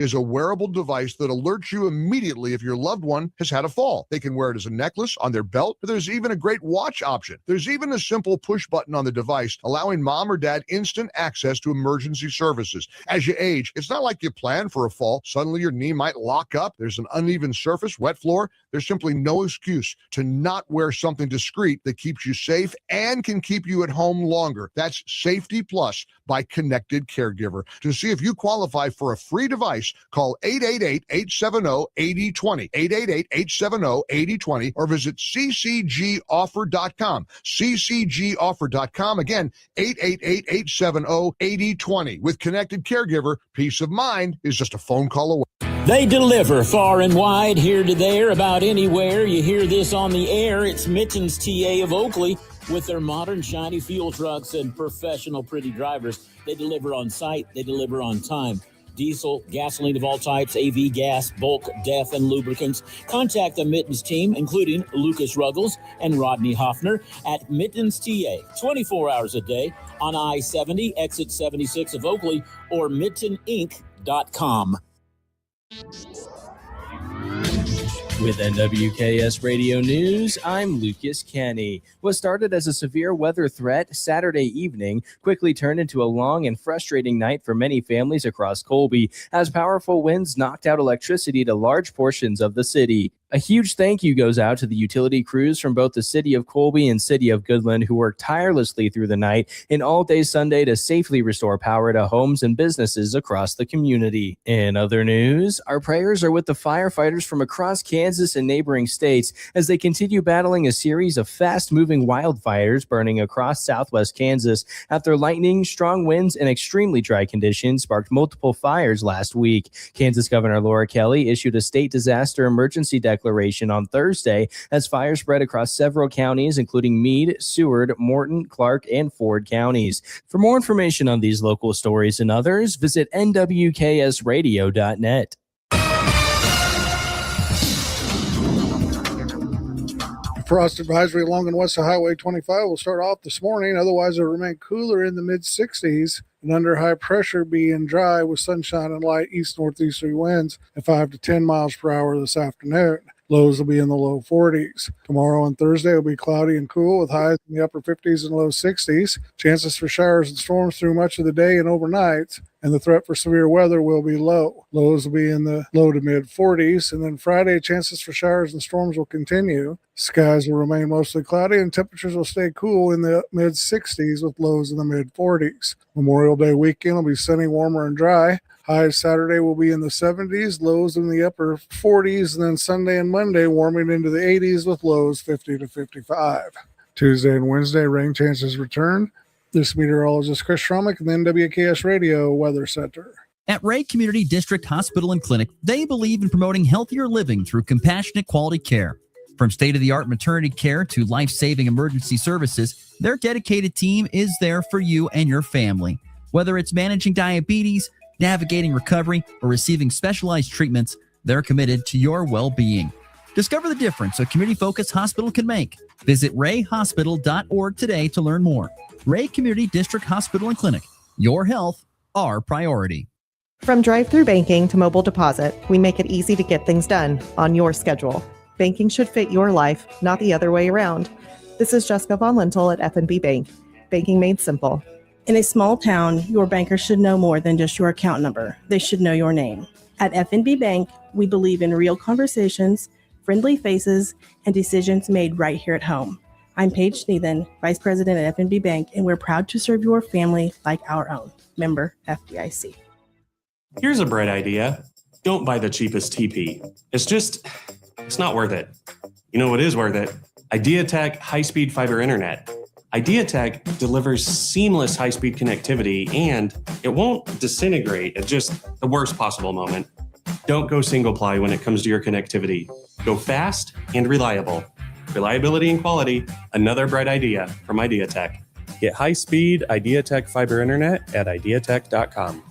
is a wearable device that alerts you immediately if your loved one has had a fall. They can wear it as a necklace, on their belt, but there's even a great watch option. There's even a simple push button on the device, allowing mom or dad instant access to emergency services. As you age, it's not like you plan for a fall. Suddenly your knee might lock up. There's an uneven surface, wet floor. There's simply no excuse to not wear something discreet that keeps you safe and can keep you at home longer. That's Safety Plus by Connected Caregiver. To see if you qualify for a free device, call 888-870-8020, 888-870-8020, or visit ccgoffer.com, ccgoffer.com. Again, 888-870-8020. With Connected Caregiver, peace of mind is just a phone call away. They deliver far and wide, here to there, about anywhere. You hear this on the air. It's Mittens TA of Oakley. With their modern, shiny fuel trucks and professional, pretty drivers, they deliver on site, they deliver on time. Diesel, gasoline of all types, AV gas, bulk, DEF, and lubricants. Contact the Mittens team, including Lucas Ruggles and Rodney Hoffner, at Mittens TA, 24 hours a day on I-70, exit 76 of Oakley, or mitteninc.com. With NWKS Radio News, I'm Lucas Kenny. What started as a severe weather threat Saturday evening quickly turned into a long and frustrating night for many families across Colby as powerful winds knocked out electricity to large portions of the city. A huge thank you goes out to the utility crews from both the city of Colby and city of Goodland who worked tirelessly through the night and all day Sunday to safely restore power to homes and businesses across the community. In other news, our prayers are with the firefighters from across Kansas and neighboring states as they continue battling a series of fast-moving wildfires burning across southwest Kansas after lightning, strong winds, and extremely dry conditions sparked multiple fires last week. Kansas Governor Laura Kelly issued a state disaster emergency declaration on Thursday as fires spread across several counties, including Meade, Seward, Morton, Clark, and Ford counties. For more information on these local stories and others, visit nwksradio.net. Frost advisory along and west of Highway 25 will start off this morning. Otherwise, it will remain cooler in the mid-60s and under high pressure being dry with sunshine and light east-northeasterly winds at 5 to 10 miles per hour this afternoon. Lows will be in the low 40s. Tomorrow and Thursday will be cloudy and cool with highs in the upper 50s and low 60s. Chances for showers and storms through much of the day and overnight, and the threat for severe weather will be low. Lows will be in the low to mid 40s, and then Friday, chances for showers and storms will continue. Skies will remain mostly cloudy, and temperatures will stay cool in the mid 60s with lows in the mid 40s. Memorial Day weekend will be sunny, warmer, and dry. Highs Saturday will be in the 70s, lows in the upper 40s, and then Sunday and Monday warming into the 80s with lows 50 to 55. Tuesday and Wednesday, rain chances return. This meteorologist Chris Schromick in the NWKS Radio Weather Center. At Ray Community District Hospital and Clinic, they believe in promoting healthier living through compassionate quality care. From state-of-the-art maternity care to life-saving emergency services, their dedicated team is there for you and your family. Whether it's managing diabetes, navigating recovery, or receiving specialized treatments, they're committed to your well-being. Discover the difference a community-focused hospital can make. Visit rayhospital.org today to learn more. Ray Community District Hospital and Clinic. Your health, our priority. From drive-through banking to mobile deposit, we make it easy to get things done on your schedule. Banking should fit your life, not the other way around. This is Jessica Von Lintel at F&B Bank. Banking made simple. In a small town, your banker should know more than just your account number. They should know your name. At F&B Bank, we believe in real conversations, friendly faces, and decisions made right here at home. I'm Paige Sneathen, Vice President at F&B Bank, and we're proud to serve your family like our own. Member FDIC. Here's a bright idea. Don't buy the cheapest TP. It's not worth it. You know what is worth it? IdeaTek high-speed fiber internet. IdeaTek delivers seamless high-speed connectivity, and it won't disintegrate at just the worst possible moment. Don't go single-ply when it comes to your connectivity. Go fast and reliable. Reliability and quality, another bright idea from IdeaTek. Get high-speed IdeaTek fiber internet at ideatek.com.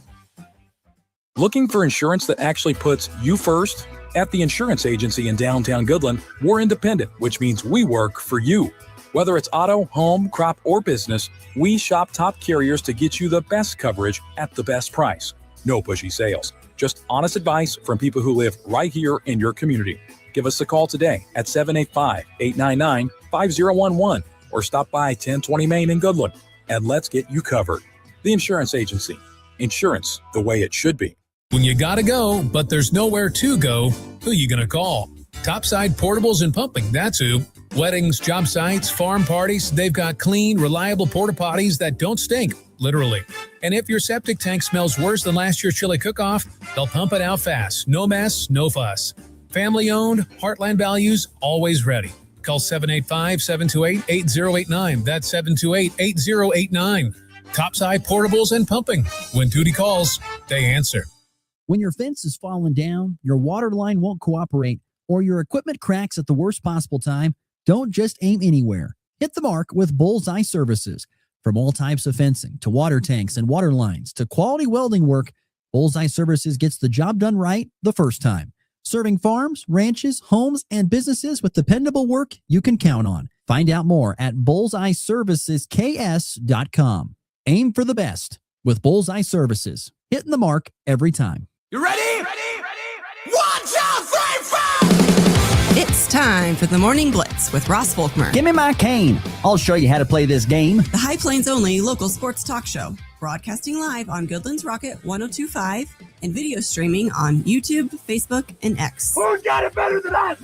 Looking for insurance that actually puts you first? At the insurance agency in downtown Goodland, we're independent, which means we work for you. Whether it's auto, home, crop, or business, we shop top carriers to get you the best coverage at the best price. No pushy sales. Just honest advice from people who live right here in your community. Give us a call today at 785-899-5011 or stop by 1020 Main in Goodland and let's get you covered. The Insurance Agency. Insurance the way it should be. When you gotta go, but there's nowhere to go, who you gonna call? Topside Portables and Pumping, that's who. Weddings, job sites, farm parties, they've got clean, reliable porta potties that don't stink, literally. And if your septic tank smells worse than last year's chili cook-off, they'll pump it out fast. No mess, no fuss. Family owned, Heartland values, always ready. Call 785-728-8089. That's 728-8089. Topside Portables and Pumping. When duty calls, they answer. When your fence is falling down, your water line won't cooperate, or your equipment cracks at the worst possible time, don't just aim anywhere. Hit the mark with Bullseye Services. From all types of fencing to water tanks and water lines to quality welding work, Bullseye Services gets the job done right the first time. Serving farms, ranches, homes, and businesses with dependable work you can count on. Find out more at bullseyeservicesks.com. Aim for the best with Bullseye Services. Hitting the mark every time. You ready? Watch out, It's time for the Morning Blitz with Ross Volkmer. Give me my cane. I'll show you how to play this game. The High Plains only local sports talk show, broadcasting live on Goodland's Rocket 102.5 and video streaming on YouTube, Facebook, and X. Who's got it better than us?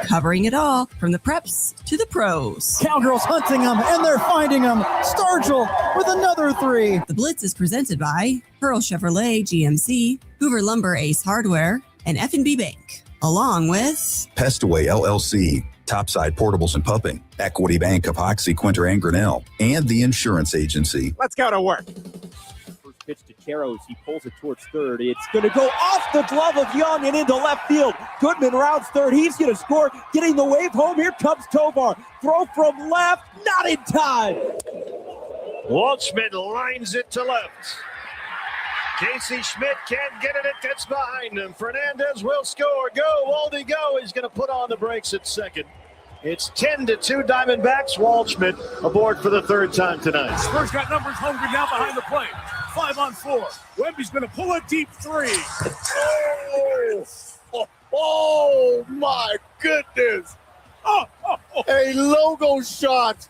Covering it all from the preps to the pros. Cowgirls hunting them, and they're finding them. Sturgill with another 3. The Blitz is presented by Pearl Chevrolet GMC, Hoover Lumber Ace Hardware, and F&B Bank, along with Pestaway LLC, Topside Portables and Pumping, Equity Bank of Hoxie, Quinter, and Grinnell, and the Insurance Agency. Let's go to work. First pitch to Caros. He pulls it towards third. It's going to go off the glove of Young and into left field. Goodman rounds third. He's going to score. Getting the wave home. Here comes Tovar. Throw from left. Not in time. Waldschmidt lines it to left. Casey Schmidt can't get it. It gets behind him. Fernandez will score. Go, Waldy, go. He's going to put on the brakes at second. It's 10-2 Diamondbacks. Waldschmidt aboard for the third time tonight. Spurs got numbers hungry down behind the plate. 5-on-4. Wemby's going to pull a deep 3. Oh my goodness. A logo shot.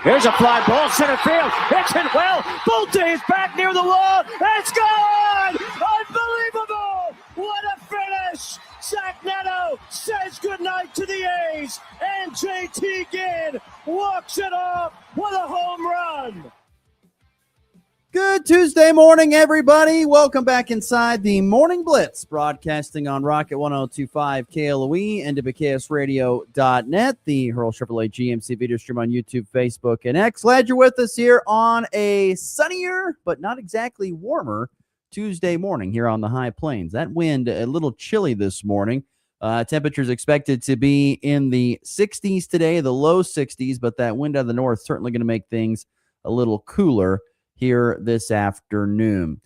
Here's a fly ball, center field. Hits it well. Bolte is back near the wall. It's gone! Unbelievable! What a finish! Zach Neto says goodnight to the A's, and JT Ginn walks it off with a home run. Good Tuesday morning, everybody. Welcome back inside the Morning Blitz, broadcasting on Rocket 102.5 KLOE and WKSradio.net, the Hurl Chevrolet GMC video stream on YouTube, Facebook, and X. Glad you're with us here on a sunnier, but not exactly warmer Tuesday morning here on the High Plains. That wind a little chilly this morning. Temperatures expected to be in the 60s today, the low 60s, but that wind out of the north certainly going to make things a little cooler here this afternoon.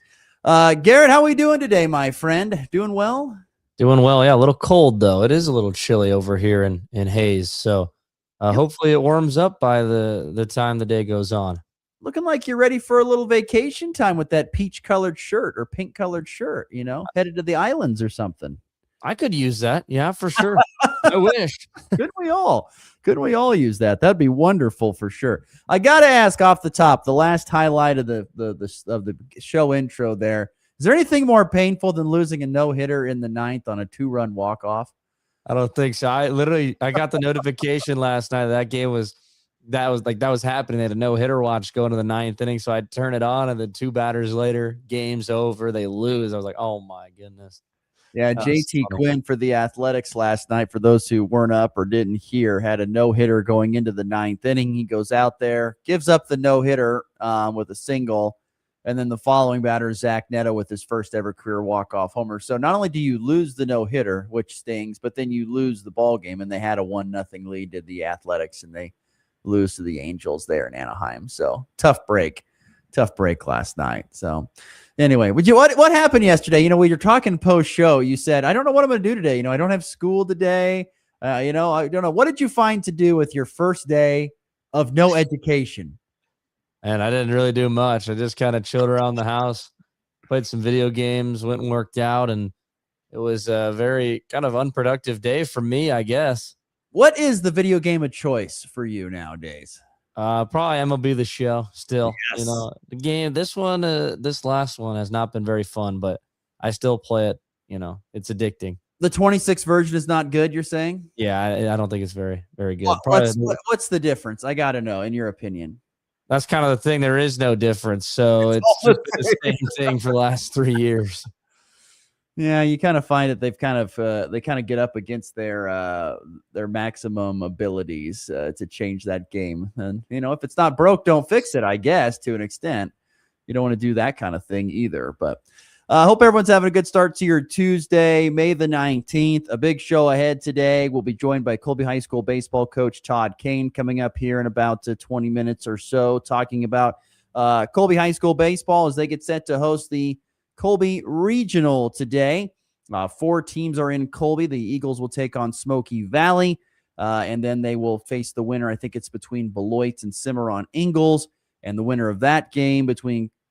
Garrett, how are we doing today, my friend? Doing well? Doing well, yeah. A little cold, though. It is a little chilly over here in Hayes, so hopefully it warms up by the time the day goes on. Looking like you're ready for a little vacation time with that peach-colored shirt or pink-colored shirt, headed to the islands or something. I could use that, yeah, for sure. I wish. Couldn't we all use that? That'd be wonderful for sure. I got to ask off the top, the last highlight of the show intro there. Is there anything more painful than losing a no-hitter in the ninth on a 2-run walk-off? I don't think so. I got the notification last night that was happening. They had a no-hitter watch going to the ninth inning, so I'd turn it on, and then 2 batters later, game's over, they lose. I was like, oh my goodness. Yeah, JT Quinn for the Athletics last night, for those who weren't up or didn't hear, had a no-hitter going into the ninth inning. He goes out there, gives up the no-hitter with a single, and then the following batter, Zach Neto, with his first ever career walk-off homer. So not only do you lose the no-hitter, which stings, but then you lose the ball game, and they had a 1-0 lead to the Athletics, and they lose to the Angels there in Anaheim. So tough break last night. So anyway, what happened yesterday? When you're talking post show, you said, I don't know what I'm going to do today. I don't have school today. I don't know. What did you find to do with your first day of no education? And I didn't really do much. I just kind of chilled around the house, played some video games, went and worked out, and it was a very kind of unproductive day for me, I guess. What is the video game of choice for you nowadays? Probably MLB The Show still. Yes. You know, the game, this last one has not been very fun, but I still play it. You know, it's addicting. The 26 version is not good, you're saying? Yeah, I don't think it's very, very good. What's the difference? I got to know, in your opinion. That's kind of the thing. There is no difference. So it's just the same thing for the last 3 years. Yeah, you kind of find that they kind of get up against their maximum abilities to change that game. And, you know, if it's not broke, don't fix it, I guess, to an extent. You don't want to do that kind of thing either. But I hope everyone's having a good start to your Tuesday, May the 19th. A big show ahead today. We'll be joined by Colby High School baseball coach Todd Kane coming up here in about 20 minutes or so, talking about Colby High School baseball as they get set to host the Colby Regional today. 4 teams are in Colby. The Eagles will take on Smoky Valley, and then they will face the winner. I think it's between Beloit and Cimarron Ingalls, and the winner of that game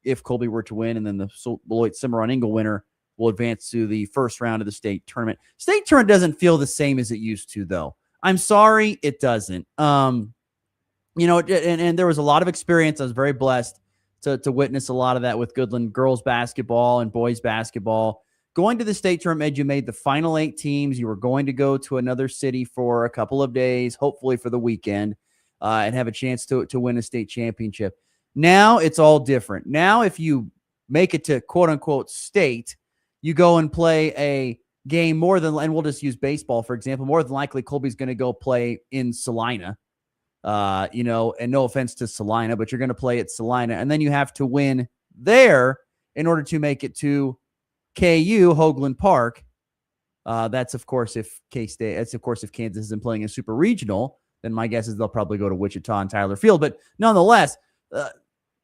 if Colby were to win, and then the Beloit Cimarron Ingle winner will advance to the first round of the state tournament. State tournament doesn't feel the same as it used to, though. I'm sorry, it doesn't. You know, and there was a lot of experience. I was very blessed to witness a lot of that with Goodland girls basketball and boys basketball. Going to the state tournament, you made the final 8 teams. You were going to go to another city for a couple of days, hopefully for the weekend, and have a chance to win a state championship. Now it's all different. Now if you make it to quote-unquote state, you go and play a game and we'll just use baseball, for example. More than likely, Colby's going to go play in Salina. You know, and no offense to Salina, but you're going to play at Salina, and then you have to win there in order to make it to KU Hoagland Park. That's of course if K-State. That's of course if Kansas isn't playing a super regional. Then my guess is they'll probably go to Wichita and Tyler Field. But nonetheless,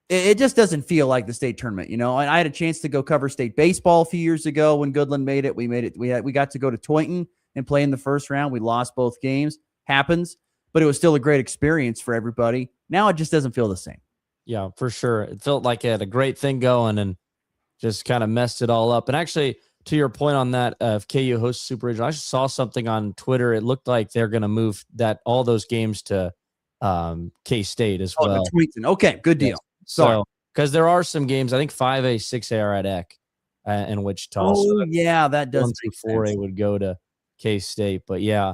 it just doesn't feel like the state tournament. You know, and I had a chance to go cover state baseball a few years ago when Goodland made it. We got to go to Toynton and play in the first round. We lost both games. Happens. But it was still a great experience for everybody. Now it just doesn't feel the same. Yeah, for sure. It felt like it had a great thing going and just kind of messed it all up. And actually, to your point on that, if KU hosts Super Regional, I saw something on Twitter. It looked like they're going to move all those games to K-State as well. Okay, good deal. Yes. So, because there are some games, I think 5A, 6A are at Eck in Wichita. Oh, so yeah, that does 1 through 4A would go to K-State. But yeah.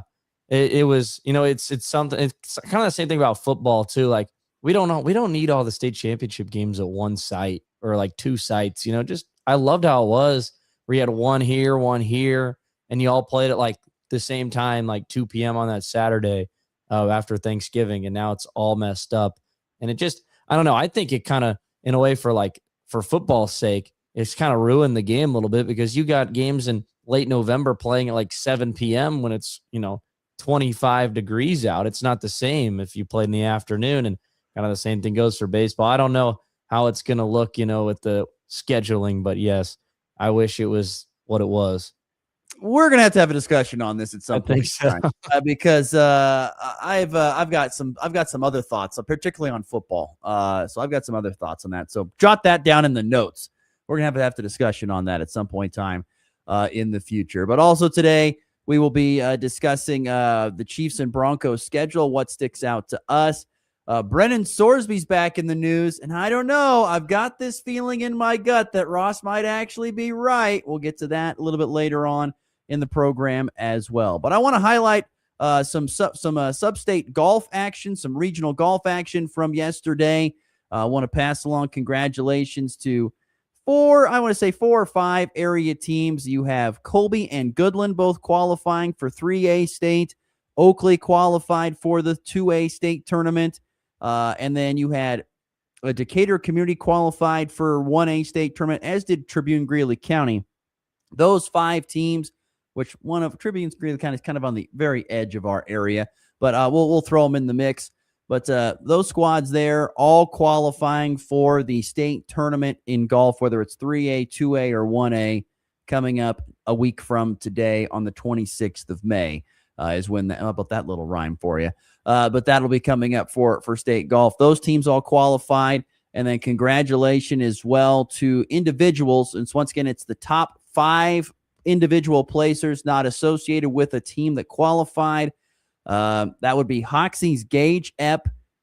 It was, you know, it's something. It's kind of the same thing about football too. Like we don't need all the state championship games at one site or like 2 sites. You know, just I loved how it was where you had one here, and you all played at like the same time, like 2 p.m. on that Saturday after Thanksgiving, and now it's all messed up. And it just, I don't know. I think it kind of, in a way, for football's sake, it's kind of ruined the game a little bit because you got games in late November playing at like 7 p.m. when it's, you know, 25 degrees out. It's not the same if you played in the afternoon, and kind of the same thing goes for baseball. I don't know how it's going to look, you know, with the scheduling, but yes, I wish it was what it was. We're going to have a discussion on this at some point, because I've got some other thoughts, particularly on football. So I've got some other thoughts on that. So jot that down in the notes. We're going to have the discussion on that at some point in time in the future. But also today, we will be discussing the Chiefs and Broncos schedule, what sticks out to us. Brennan Sorsby's back in the news, and I don't know. I've got this feeling in my gut that Ross might actually be right. We'll get to that a little bit later on in the program as well. But I want to highlight some sub-state golf action, some regional golf action from yesterday. I want to pass along congratulations to 4 or 5 area teams. You have Colby and Goodland both qualifying for 3A state. Oakley qualified for the 2A state tournament. And then you had a Decatur community qualified for 1A state tournament, as did Tribune Greeley County. Those 5 teams, which one of Tribune Greeley County is kind of on the very edge of our area, but we'll throw them in the mix. But those squads there all qualifying for the state tournament in golf, whether it's 3A, 2A, or 1A, coming up a week from today on the 26th of May is when how about that little rhyme for you? But that'll be coming up for state golf. Those teams all qualified. And then congratulations as well to individuals. And once again, it's the top 5 individual placers not associated with a team that qualified. That would be Hoxie's Gage Epp,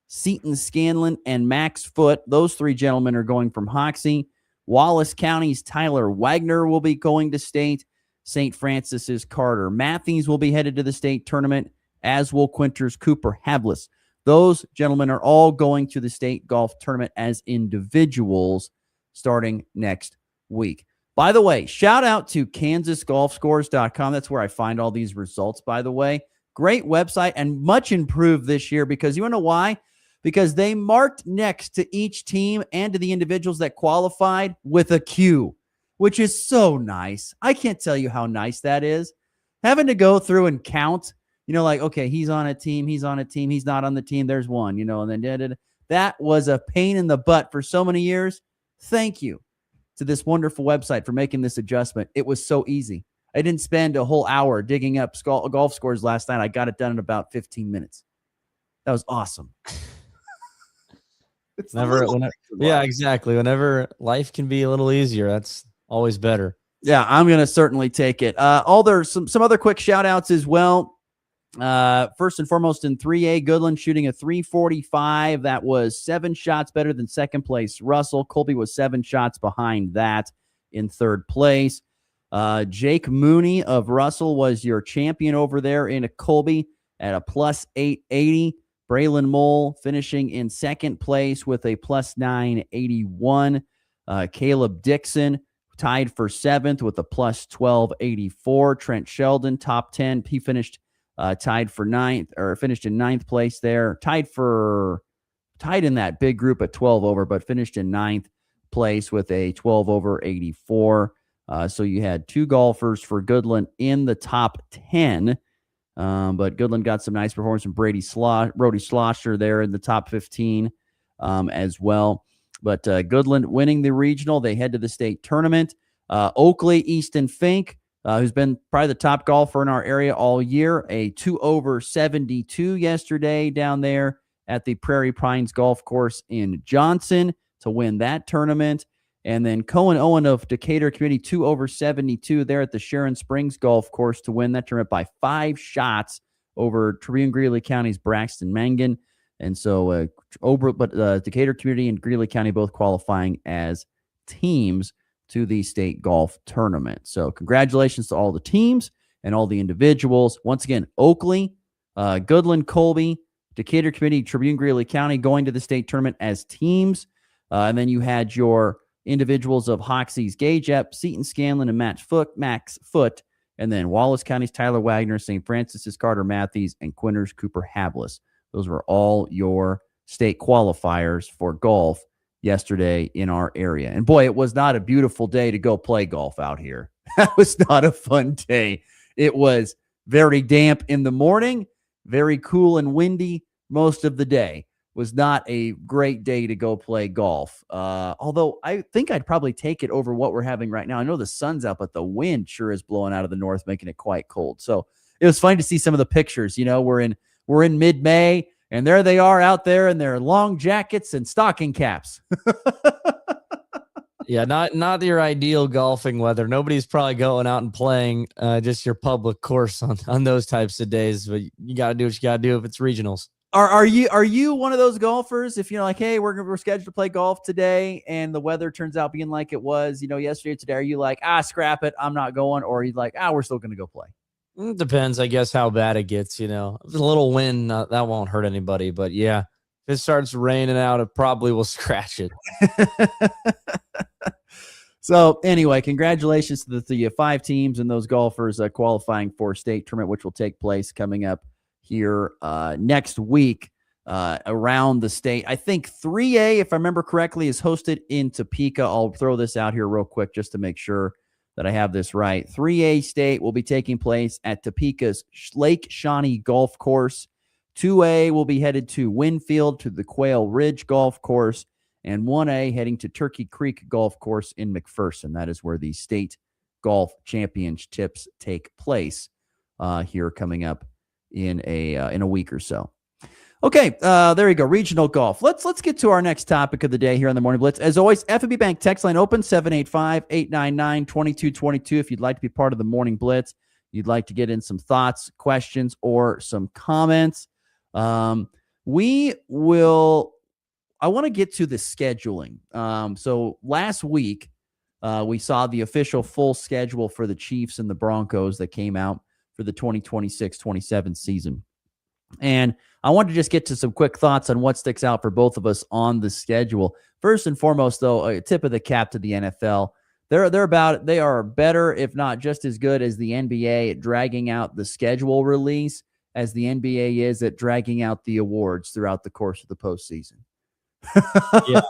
Seton Scanlon, and Max Foote. Those 3 gentlemen are going from Hoxie. Wallace County's Tyler Wagner will be going to state. St. Francis's Carter Matthews will be headed to the state tournament, as will Quinter's Cooper Havlis. Those gentlemen are all going to the state golf tournament as individuals starting next week. By the way, shout out to kansasgolfscores.com. That's where I find all these results, by the way. Great website and much improved this year because you want to know why? Because they marked next to each team and to the individuals that qualified with a Q, which is so nice. I can't tell you how nice that is. Having to go through and count, like, okay, he's on a team, he's not on the team, there's one, and then that was a pain in the butt for so many years. Thank you to this wonderful website for making this adjustment. It was so easy. I didn't spend a whole hour digging up golf scores last night. I got it done in about 15 minutes. That was awesome. Yeah, exactly. Whenever life can be a little easier, that's always better. Yeah, I'm going to certainly take it. There's some other quick shout outs as well. First and foremost, in 3A, Goodland shooting a 345. That was 7 shots better than second place Russell. Colby was 7 shots behind that in third place. Jake Mooney of Russell was your champion over there in a Colby at a plus 880. Braylon Mole finishing in second place with a plus 981. Caleb Dixon tied for 7th with a plus 1284. Trent Sheldon, top 10. He finished tied for 9th, or finished in 9th place there. Tied in that big group at 12 over, but finished in 9th place with a 12 over 84. So you had 2 golfers for Goodland in the top 10. But Goodland got some nice performance from Brody Schlosser there in the top 15 as well. But Goodland winning the regional. They head to the state tournament. Oakley, Easton Fink, who's been probably the top golfer in our area all year, a 2 over 72 yesterday down there at the Prairie Pines Golf Course in Johnson to win that tournament. And then Cohen Owen of Decatur Community, 2 over 72 there at the Sharon Springs Golf Course to win that tournament by 5 shots over Tribune Greeley County's Braxton Mangan. And so Decatur Community and Greeley County both qualifying as teams to the state golf tournament. So congratulations to all the teams and all the individuals. Once again, Oakley, Goodland, Colby, Decatur Community, Tribune Greeley County going to the state tournament as teams. And then you had your individuals of Hoxie's Gage Epp, Seton Scanlon, and Max Foote, and then Wallace County's Tyler Wagner, St. Francis's Carter Matthews, and Quinter's Cooper Havlis. Those were all your state qualifiers for golf yesterday in our area. And boy, it was not a beautiful day to go play golf out here. That was not a fun day. It was very damp in the morning, very cool and windy most of the day. Was not a great day to go play golf. Although I think I'd probably take it over what we're having right now. I know the sun's out, but the wind sure is blowing out of the north, making it quite cold. So it was fun to see some of the pictures. We're in mid-May, and there they are out there in their long jackets and stocking caps. Yeah, not your ideal golfing weather. Nobody's probably going out and playing just your public course on those types of days. But you got to do what you got to do if it's regionals. Are you one of those golfers? If like, hey, we're scheduled to play golf today, and the weather turns out being like it was, yesterday or today, are you like, scrap it, I'm not going, or are you like, we're still going to go play? It depends, I guess, how bad it gets. If it's a little wind, that won't hurt anybody. But yeah, if it starts raining out, it probably will scratch it. So anyway, congratulations to the 5 teams and those golfers qualifying for state tournament, which will take place coming up here next week around the state. I think 3A, if I remember correctly, is hosted in Topeka. I'll throw this out here real quick just to make sure that I have this right. 3A state will be taking place at Topeka's Lake Shawnee Golf Course. 2A will be headed to Winfield to the Quail Ridge Golf Course, and 1A heading to Turkey Creek Golf Course in McPherson. That is where the state golf championships take place here coming up in a week or so. Okay, there you go. Regional golf. Let's get to our next topic of the day here on the Morning Blitz. As always, FNB Bank text line open 785-899-2222 if you'd like to be part of the Morning Blitz. You'd like to get in some thoughts, questions, or some comments. I want to get to the scheduling. So last week, we saw the official full schedule for the Chiefs and the Broncos that came out for the 2026-27 season. And I want to just get to some quick thoughts on what sticks out for both of us on the schedule. First and foremost, though, a tip of the cap to the NFL. They are better, if not just as good as the NBA at dragging out the schedule release as the NBA is at dragging out the awards throughout the course of the postseason. Yeah.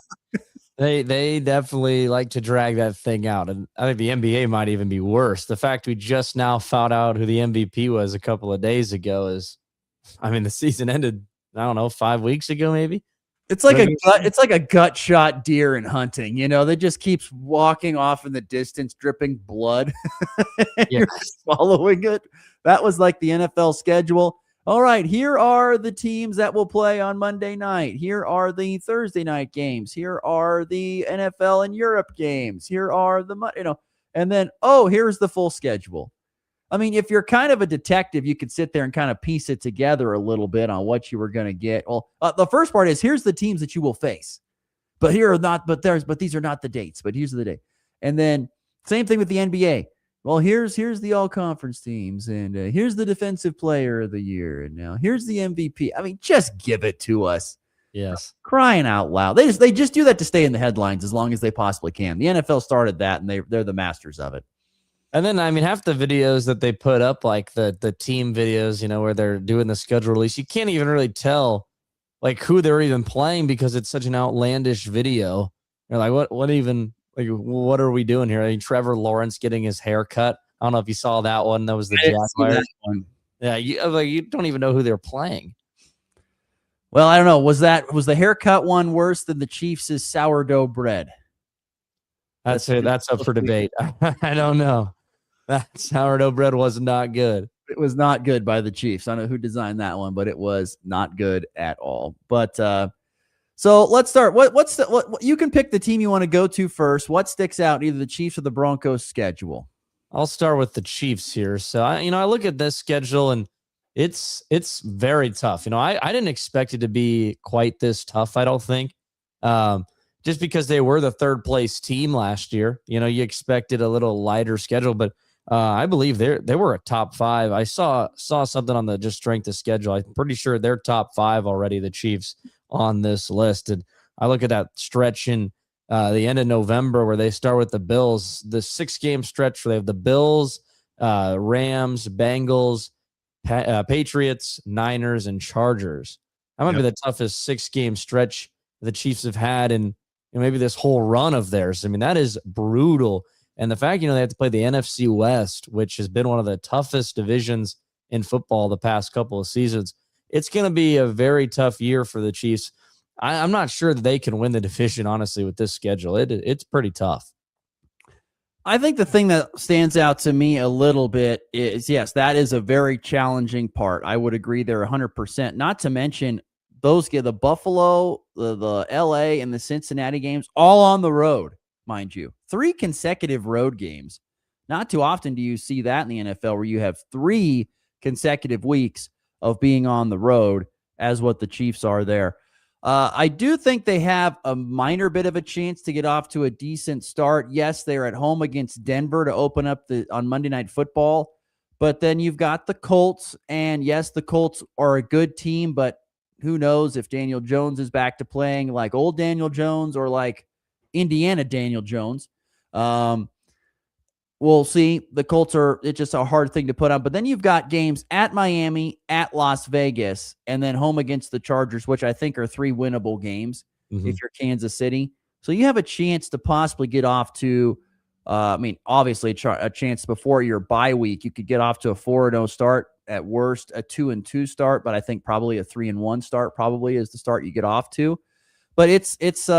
They definitely like to drag that thing out. And I think the NBA might even be worse. The fact we just now found out who the MVP was a couple of days ago is, I mean, the season ended, I don't know, 5 weeks ago, maybe. It's like a gut shot deer in hunting, that just keeps walking off in the distance, dripping blood. You're swallowing it. That was like the NFL schedule. All right, here are the teams that will play on Monday night. Here are the Thursday night games. Here are the NFL and Europe games. Here are the, and then, here's the full schedule. I mean, if you're kind of a detective, you could sit there and kind of piece it together a little bit on what you were going to get. Well, the first part is here's the teams that you will face, but these are not the dates, but here's the date. And then same thing with the NBA. Well, here's the all-conference teams, and here's the defensive player of the year, and now here's the MVP. I mean, just give it to us. Yes. Crying out loud. They just do that to stay in the headlines as long as they possibly can. The NFL started that, and they're the masters of it. And then, I mean, half the videos that they put up, like the team videos, where they're doing the schedule release, you can't even really tell like who they're even playing because it's such an outlandish video. You're like, what are we doing here? I mean, Trevor Lawrence getting his hair cut. I don't know if you saw that one. That was the Jaguars one. Yeah, you don't even know who they're playing. Well, I don't know. Was the haircut one worse than the Chiefs' sourdough bread? That's up for debate. I don't know. That sourdough bread was not good. It was not good by the Chiefs. I don't know who designed that one, but it was not good at all. But so let's start. What you can pick the team you want to go to first. What sticks out, either the Chiefs or the Broncos schedule? I'll start with the Chiefs here. So I look at this schedule and it's very tough. I didn't expect it to be quite this tough. I don't think. Just because they were the third place team last year, you expected a little lighter schedule, but I believe they were a top 5. I saw something on the just strength of schedule. I'm pretty sure they're top 5 already, the Chiefs, on this list. And I look at that stretch in the end of November where they start with the Bills, the 6-game stretch where they have the Bills, Rams, Bengals, Patriots, Niners, and Chargers. That might be the toughest 6-game stretch the Chiefs have had in maybe this whole run of theirs. I mean, that is brutal. And the fact, they have to play the NFC West, which has been one of the toughest divisions in football the past couple of seasons. It's going to be a very tough year for the Chiefs. I'm not sure that they can win the division, honestly, with this schedule. It's pretty tough. I think the thing that stands out to me a little bit is, yes, that is a very challenging part. I would agree there 100%. Not to mention the Buffalo, the LA, and the Cincinnati games, all on the road, mind you. 3 consecutive road games. Not too often do you see that in the NFL where you have 3 consecutive weeks of being on the road, as what the Chiefs are there. I do think they have a minor bit of a chance to get off to a decent start. Yes, they're at home against Denver to open up on Monday Night Football, but then you've got the Colts, and yes, the Colts are a good team, but who knows if Daniel Jones is back to playing like old Daniel Jones or like Indiana Daniel Jones. We'll see. The Colts it's just a hard thing to put on. But then you've got games at Miami, at Las Vegas, and then home against the Chargers, which I think are 3 winnable games if you're Kansas City. So you have a chance to possibly get off to, obviously a chance before your bye week. You could get off to a 4-0 start, at worst a 2-2 start, but I think probably a 3-1 start probably is the start you get off to. But this is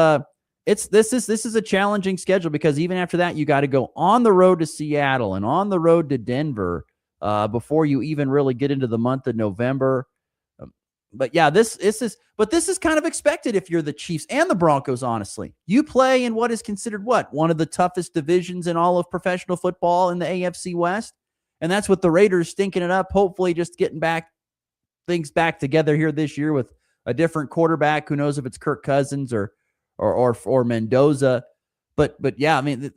a challenging schedule because even after that, you got to go on the road to Seattle and on the road to Denver before you even really get into the month of November. yeah, this is kind of expected if you're the Chiefs and the Broncos, honestly. You play in what is considered one of the toughest divisions in all of professional football in the AFC West. And that's what the Raiders stinking it up, hopefully just getting things back together here this year with a different quarterback. Who knows if it's Kirk Cousins or Mendoza. But yeah, I mean,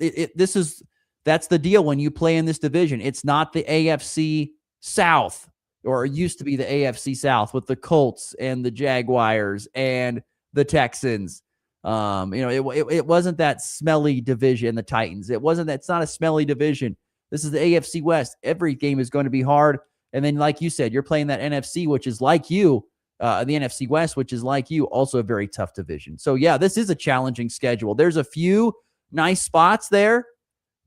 that's the deal when you play in this division. It's not the AFC South, or it used to be the AFC South with the Colts and the Jaguars and the Texans. It wasn't that smelly division, the Titans. It's not a smelly division. This is the AFC West. Every game is going to be hard. And then, like you said, you're playing that NFC, which is like you, the NFC West, which is like you, also a very tough division. So, yeah, this is a challenging schedule. There's a few nice spots there,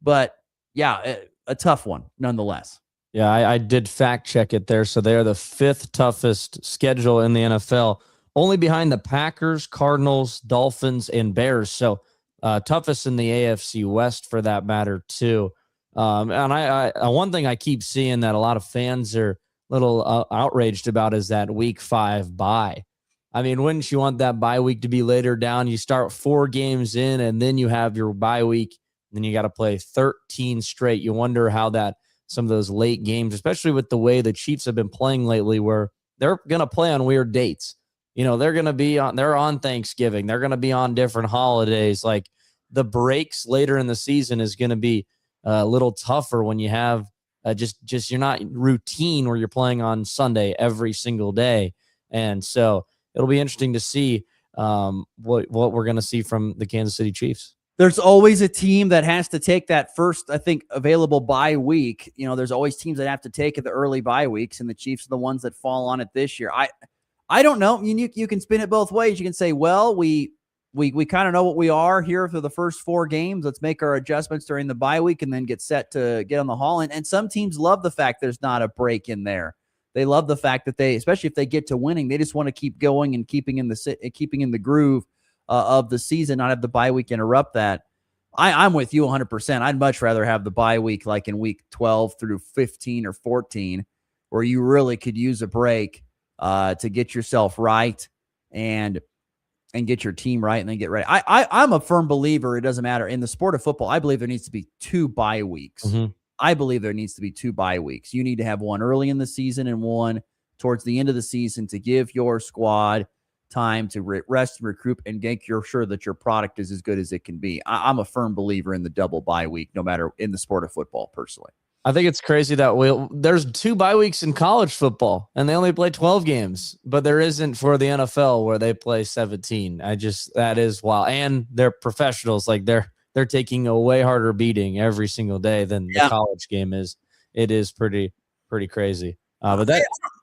but, yeah, a tough one nonetheless. Yeah, I did fact check it there. So they're the 5th toughest schedule in the NFL, only behind the Packers, Cardinals, Dolphins, and Bears. So toughest in the AFC West for that matter, too. And I one thing I keep seeing that a lot of fans are a little outraged about is that week 5 bye. I mean, wouldn't you want that bye week to be later down? You start 4 games in, and then you have your bye week, and then you got to play 13 straight. You wonder how that some of those late games, especially with the way the Chiefs have been playing lately, where they're going to play on weird dates. They're going to be they're on Thanksgiving. They're going to be on different holidays. Like the breaks later in the season is going to be a little tougher when you have just you're not routine where you're playing on Sunday every single day. And so it'll be interesting to see what we're going to see from the Kansas City Chiefs. There's always a team that has to take that first, I think, available bye week. There's always teams that have to take the early bye weeks, and the Chiefs are the ones that fall on it this year. I don't know. You can spin it both ways. You can say, well, we kind of know what we are here for the first 4 games. Let's make our adjustments during the bye week and then get set to get on the haul. And some teams love the fact there's not a break in there. They love the fact that especially if they get to winning, they just want to keep going and keeping in the groove of the season, not have the bye week interrupt that. I'm with you 100%. I'd much rather have the bye week like in week 12 through 15 or 14, where you really could use a break to get yourself right and get your team right and then get ready. I'm a firm believer. It doesn't matter. In the sport of football, I believe there needs to be 2 bye weeks. Mm-hmm. I believe there needs to be 2 bye weeks. You need to have one early in the season and one towards the end of the season to give your squad time to rest and recruit and make sure that your product is as good as it can be. I'm a firm believer in the double bye week, no matter in the sport of football, personally. I think it's crazy that there's 2 bye weeks in college football and they only play 12 games, but there isn't for the NFL where they play 17. That is wild. And they're professionals. Like they're taking a way harder beating every single day than the college game is. It is pretty crazy. But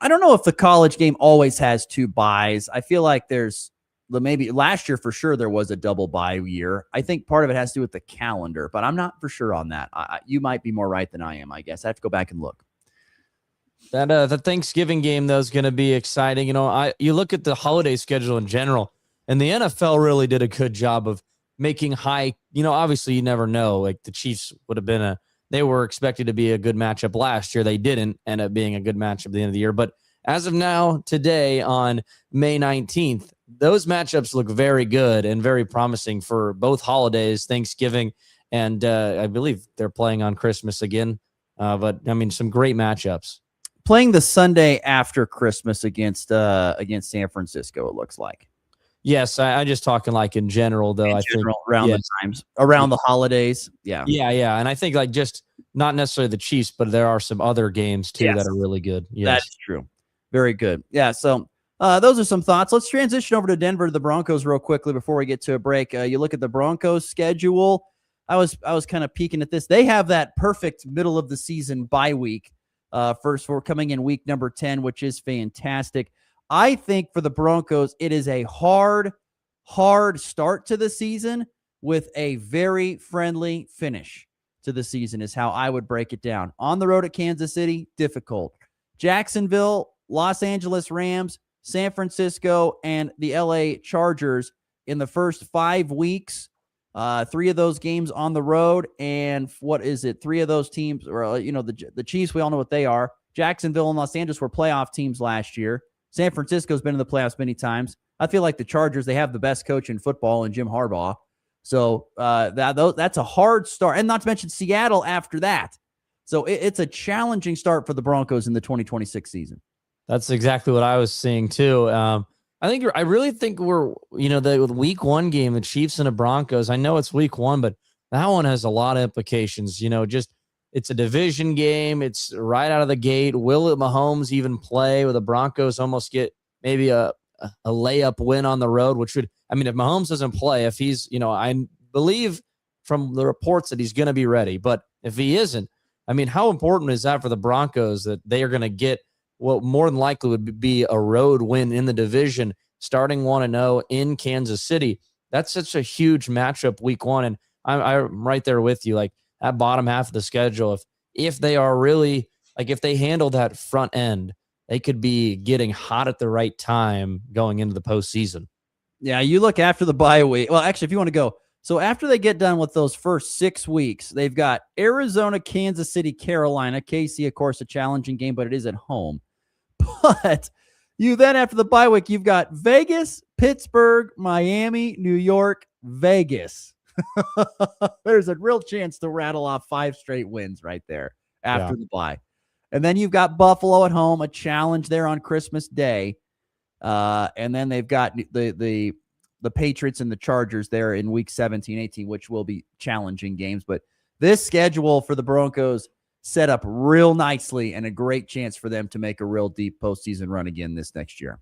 I don't know if the college game always has 2 byes. I feel like maybe last year for sure there was a double bye year. I think part of it has to do with the calendar, but I'm not for sure on that. You might be more right than I am, I guess. I have to go back and look. That the Thanksgiving game though is going to be exciting. You look at the holiday schedule in general, and the NFL really did a good job of making high. Obviously you never know. Like the Chiefs would have been they were expected to be a good matchup last year. They didn't end up being a good matchup at the end of the year. But as of now, today on May 19th, those matchups look very good and very promising for both holidays, Thanksgiving, and I believe they're playing on Christmas again. But I mean, some great matchups. Playing the Sunday after Christmas against San Francisco, it looks like. Yes, I just talking like in general though. I think around the times, around the holidays. Yeah. And I think like just not necessarily the Chiefs, but there are some other games too that are really good. Yes. That's true. Very good. Yeah. So those are some thoughts. Let's transition over to Denver to the Broncos real quickly before we get to a break. You look at the Broncos schedule. I was kind of peeking at this. They have that perfect middle of the season bye week. First, we're coming in week number 10, which is fantastic. I think for the Broncos, it is a hard start to the season with a very friendly finish to the season is how I would break it down. On the road at Kansas City, difficult. Jacksonville, Los Angeles Rams, San Francisco, and the LA Chargers in the first 5 weeks. 3 of those games on the road. And what is it? 3 of those teams, or the Chiefs, we all know what they are. Jacksonville and Los Angeles were playoff teams last year. San Francisco's been in the playoffs many times. I feel like the Chargers, they have the best coach in football in Jim Harbaugh. So that's a hard start. And not to mention Seattle after that. So it's a challenging start for the Broncos in the 2026 season. That's exactly what I was seeing too. I really think we're, the week one game, the Chiefs and the Broncos. I know it's week one, but that one has a lot of implications. It's a division game. It's right out of the gate. Will Mahomes even play? Will the Broncos almost get maybe a layup win on the road? If Mahomes doesn't play, if he's, I believe from the reports that he's going to be ready, but if he isn't, how important is that for the Broncos that they are going to get what more than likely would be a road win in the division, starting 1-0 in Kansas City? That's such a huge matchup week one. And I'm right there with you. Like that bottom half of the schedule, if they are really, if they handle that front end, they could be getting hot at the right time going into the postseason. Yeah, you look after the bye week. Well, actually, if you want to go, so after they get done with those first 6 weeks, they've got Arizona, Kansas City, Carolina. KC, of course, a challenging game, but it is at home. But you then, after the bye week, you've got Vegas, Pittsburgh, Miami, New York, Vegas. There's a real chance to rattle off 5 straight wins right there after the bye. And then you've got Buffalo at home, a challenge there on Christmas Day. And then they've got the Patriots and the Chargers there in week 17, 18, which will be challenging games. But this schedule for the Broncos set up real nicely and a great chance for them to make a real deep postseason run again this next year.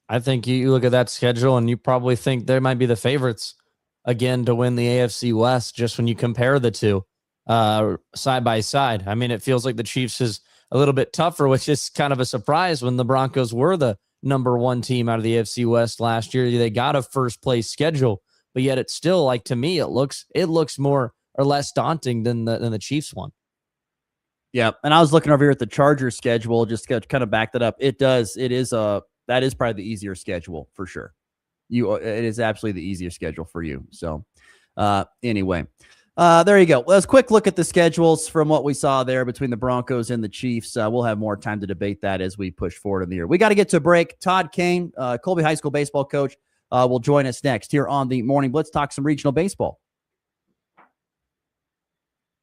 I think you look at that schedule and you probably think they might be the favorites again to win the AFC West just when you compare the two side by side. It feels like the Chiefs is a little bit tougher, which is kind of a surprise when the Broncos were the number one team out of the AFC West last year. They got a first place schedule, but yet it's still, to me, it looks more or less daunting than the Chiefs one. Yeah, and I was looking over here at the Chargers schedule just to kind of back that up. That is probably the easier schedule for sure. It is absolutely the easier schedule for you. So anyway, there you go. Let's quick look at the schedules from what we saw there between the Broncos and the Chiefs. We'll have more time to debate that as we push forward in the year. We got to get to a break. Todd Kane, Colby High School baseball coach, will join us next here on the Morning Blitz. Talk some regional baseball.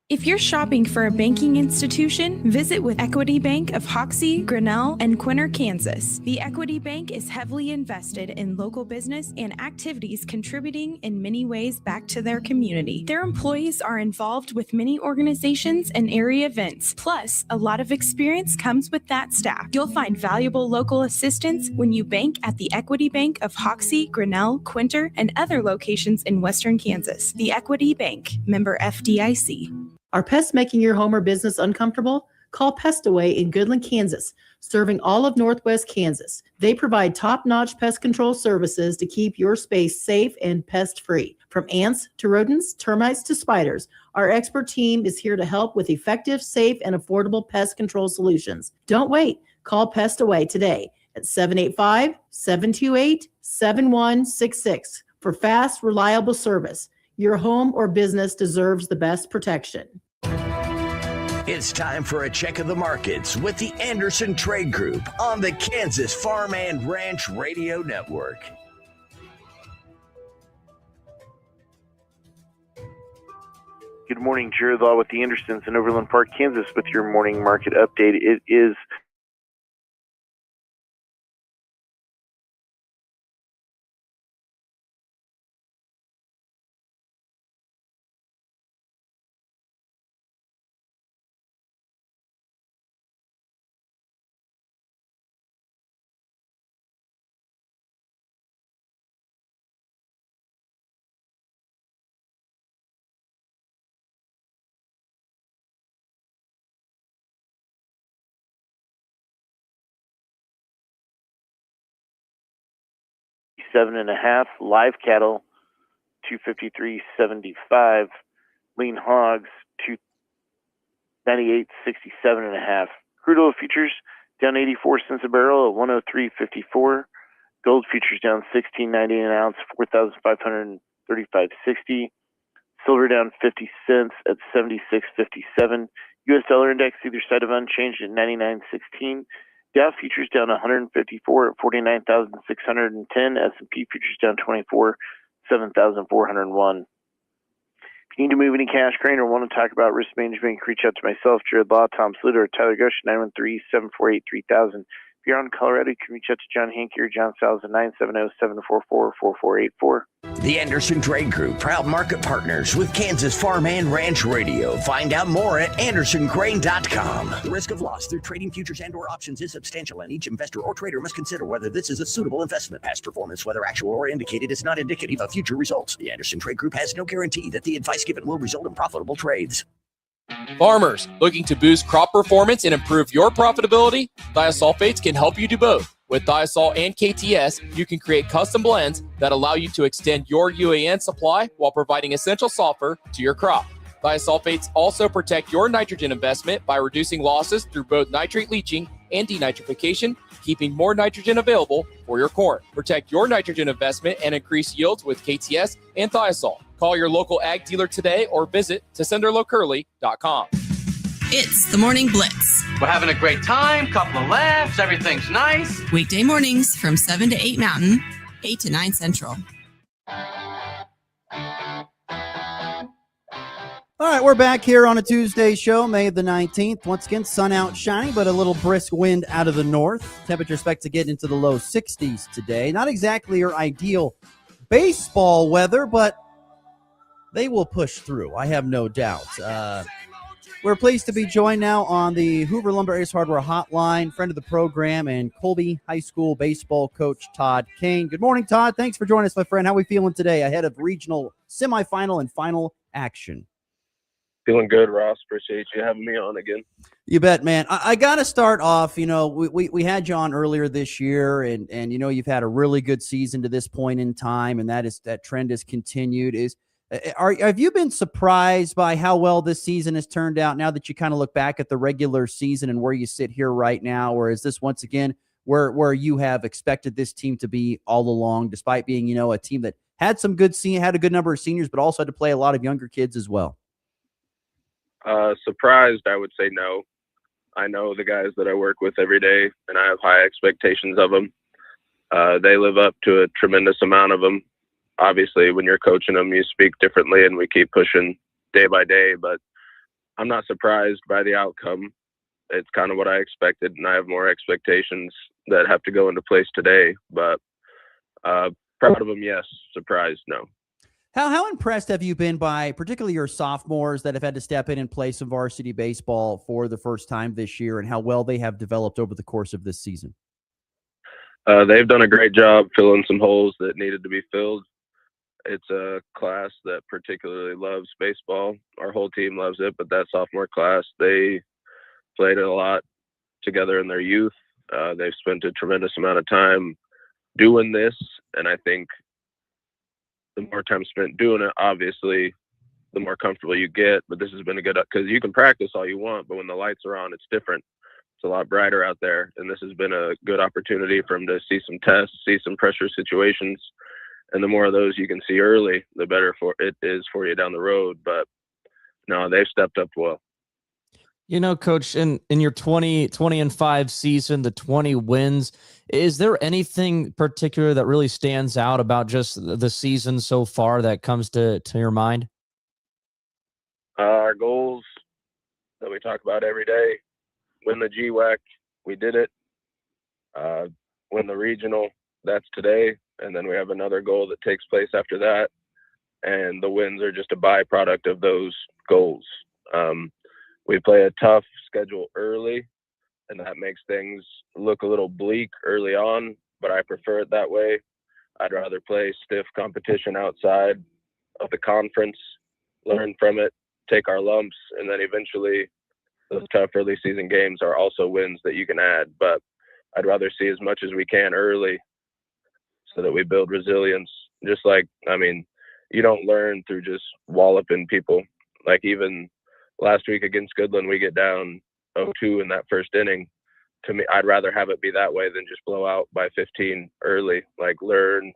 If you're shopping for a banking institution, visit with Equity Bank of Hoxie, Grinnell, and Quinter, Kansas. The Equity Bank is heavily invested in local business and activities contributing in many ways back to their community. Their employees are involved with many organizations and area events. Plus, a lot of experience comes with that staff. You'll find valuable local assistance when you bank at the Equity Bank of Hoxie, Grinnell, Quinter, and other locations in Western Kansas. The Equity Bank, member FDIC. Are pests making your home or business uncomfortable? Call Pest Away in Goodland, Kansas, serving all of Northwest Kansas. They provide top-notch pest control services to keep your space safe and pest-free. From ants to rodents, termites to spiders, our expert team is here to help with effective, safe, and affordable pest control solutions. Don't wait. Call Pest Away today at 785-728-7166 for fast, reliable service. Your home or business deserves the best protection. It's time for a check of the markets with the Anderson Trade Group on the Kansas Farm and Ranch Radio Network. Good morning, Jared Law with the Andersons in Overland Park, Kansas with your morning market update. It is $7.5. Live cattle, $253.75. Lean hogs, $298.67.5. Crude oil futures down 84 cents a barrel at 103.54. Gold futures down $16.90 an ounce, 4,535.60. Silver down 50 cents at 76.57. U.S. dollar index either side of unchanged at 99.16. Dow futures down 154 at 49,610. S&P futures down 24, 7,401. If you need to move any cash, grain, or want to talk about risk management, you can reach out to myself, Jared Law, Tom Sluter, or Tyler Gush, 913-748-3000. If you're on Colorado, you can reach out to John Hankey or John Salz at 970-744-4484. The Anderson Trade Group, proud market partners with Kansas Farm and Ranch Radio. Find out more at andersongrain.com. The risk of loss through trading futures and or options is substantial, and each investor or trader must consider whether this is a suitable investment. Past performance, whether actual or indicated, is not indicative of future results. The Anderson Trade Group has no guarantee that the advice given will result in profitable trades. Farmers looking to boost crop performance and improve your profitability? Thiosulfates can help you do both. With Thiosol and KTS, you can create custom blends that allow you to extend your UAN supply while providing essential sulfur to your crop. Thiosulfates also protect your nitrogen investment by reducing losses through both nitrate leaching and denitrification, keeping more nitrogen available for your corn. Protect your nitrogen investment and increase yields with KTS and Thiosol. Call your local ag dealer today or visit TessenderLocurley.com. It's the Morning Blitz. We're having a great time, couple of laughs, everything's nice. Weekday mornings from 7 to 8 Mountain, 8 to 9 Central. All right, we're back here on a Tuesday show, May the 19th. Once again, sun out shining, but a little brisk wind out of the north. Temperature expected to get into the low 60s today. Not exactly your ideal baseball weather, but they will push through. I have no doubt. We're pleased to be joined now on the Hoover Lumber Ace Hardware Hotline, friend of the program and Colby High School baseball coach Todd Kane. Good morning, Todd. Thanks for joining us, my friend. How are we feeling today ahead of regional semifinal and final action? Feeling good, Ross. Appreciate you having me on again. You bet, man. I got to start off, we had you on earlier this year, and you've had a really good season to this point in time, and that trend has continued. Have you been surprised by how well this season has turned out now that you kind of look back at the regular season and where you sit here right now? Or is this once again where you have expected this team to be all along, despite being, a team that had a good number of seniors, but also had to play a lot of younger kids as well? Surprised, I would say no. I know the guys that I work with every day, and I have high expectations of them. They live up to a tremendous amount of them. Obviously, when you're coaching them, you speak differently, and we keep pushing day by day, but I'm not surprised by the outcome. It's kind of what I expected, and I have more expectations that have to go into place today, but proud of them, yes. Surprised, no. How impressed have you been by particularly your sophomores that have had to step in and play some varsity baseball for the first time this year, and how well they have developed over the course of this season? They've done a great job filling some holes that needed to be filled. It's a class that particularly loves baseball. Our whole team loves it, but that sophomore class, they played it a lot together in their youth. They've spent a tremendous amount of time doing this, and I think the more time spent doing it, obviously, the more comfortable you get. But this has been a good, because you can practice all you want, but when the lights are on, it's different. It's a lot brighter out there, and this has been a good opportunity for them to see some tests, see some pressure situations. And the more of those you can see early, the better for it is for you down the road. But no, they've stepped up well. Coach, in your 20-5 season, the 20 wins, is there anything particular that really stands out about just the season so far that comes to your mind? Our goals that we talk about every day: win the GWAC, we did it. Win the regional, that's today. And then we have another goal that takes place after that. And the wins are just a byproduct of those goals. We play a tough schedule early, and that makes things look a little bleak early on, but I prefer it that way. I'd rather play stiff competition outside of the conference, learn from it, take our lumps, and then eventually those tough early season games are also wins that you can add. But I'd rather see as much as we can early so that we build resilience. You don't learn through just walloping people. Like even last week against Goodland, we get down 0-2 in that first inning. To me, I'd rather have it be that way than just blow out by 15 early. Like, learn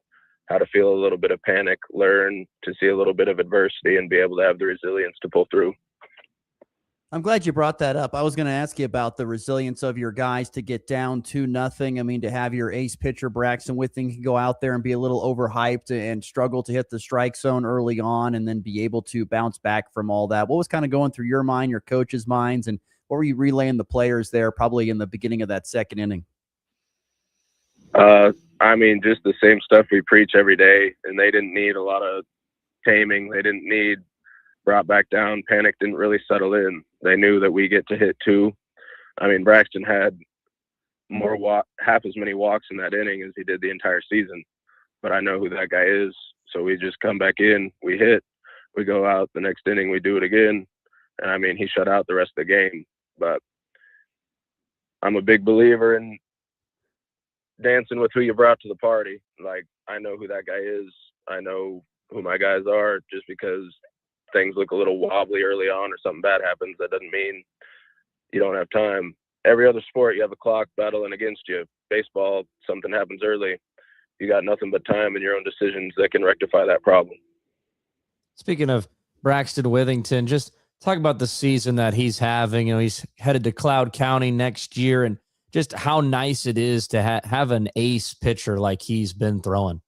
how to feel a little bit of panic, learn to see a little bit of adversity, and be able to have the resilience to pull through. I'm glad you brought that up. I was going to ask you about the resilience of your guys to get down 2-0. I mean, to have your ace pitcher, Braxton Withing, go out there and be a little overhyped and struggle to hit the strike zone early on and then be able to bounce back from all that. What was kind of going through your mind, your coach's minds, and what were you relaying the players there probably in the beginning of that second inning? I mean, just the same stuff we preach every day, and they didn't need a lot of taming. They didn't need brought back down. Panic didn't really settle in. They knew that we get to hit 2. I mean, Braxton had half as many walks in that inning as he did the entire season, but I know who that guy is. So we just come back in, we hit, we go out the next inning, we do it again. And I mean, he shut out the rest of the game, but I'm a big believer in dancing with who you brought to the party. Like, I know who that guy is. I know who my guys are. Just because things look a little wobbly early on or something bad happens, that doesn't mean you don't have time. Every other sport, you have a clock battling against you. Baseball, something happens early. You got nothing but time and your own decisions that can rectify that problem. Speaking of Braxton Withington, just talk about the season that he's having. You know, he's headed to Cloud County next year, and just how nice it is to have an ace pitcher like he's been throwing.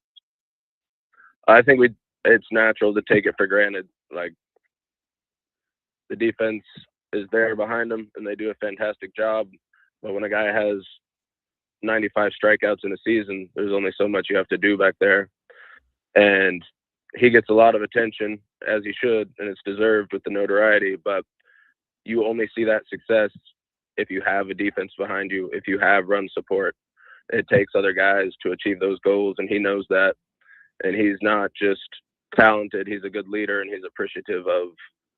I think it's natural to take it for granted. Like, the defense is there behind them, and they do a fantastic job. But when a guy has 95 strikeouts in a season, there's only so much you have to do back there. And he gets a lot of attention, as he should, and it's deserved with the notoriety. But you only see that success if you have a defense behind you, if you have run support. It takes other guys to achieve those goals, and he knows that. And he's not just talented, he's a good leader, and he's appreciative of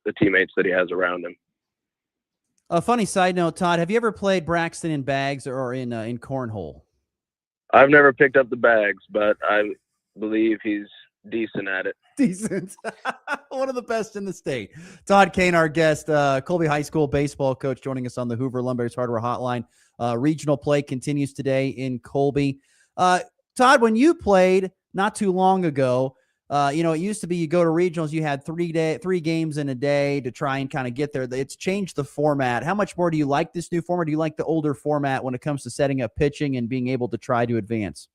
the teammates that he has around him. A funny side note, Todd, have you ever played Braxton in bags or in cornhole? I've never picked up the bags, but I believe he's decent at it. Decent. One of the best in the state. Todd Kane, our guest, Colby High School baseball coach, joining us on the Hoover Lumber's Hardware Hotline. Regional play continues today in Colby. Todd, when you played not too long ago, it used to be you go to regionals, you had 3 games in a day to try and kind of get there. It's changed the format. How much more do you like this new format? Do you like the older format when it comes to setting up pitching and being able to try to advance?